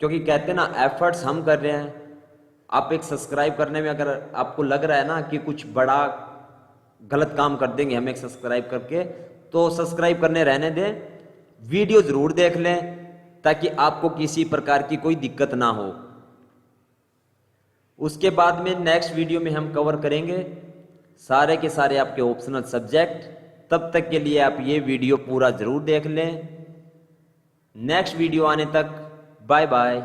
क्योंकि कहते हैं ना एफर्ट्स हम कर रहे हैं। आप एक सब्सक्राइब करने में अगर आपको लग रहा है ना कि कुछ बड़ा गलत काम कर देंगे हम एक सब्सक्राइब करके, तो सब्सक्राइब करने रहने दें, वीडियो जरूर देख लें ताकि आपको किसी प्रकार की कोई दिक्कत ना हो। उसके बाद में नेक्स्ट वीडियो में हम कवर करेंगे सारे के सारे आपके ऑप्शनल सब्जेक्ट। तब तक के लिए आप ये वीडियो पूरा जरूर देख लें। नेक्स्ट वीडियो आने तक बाय बाय।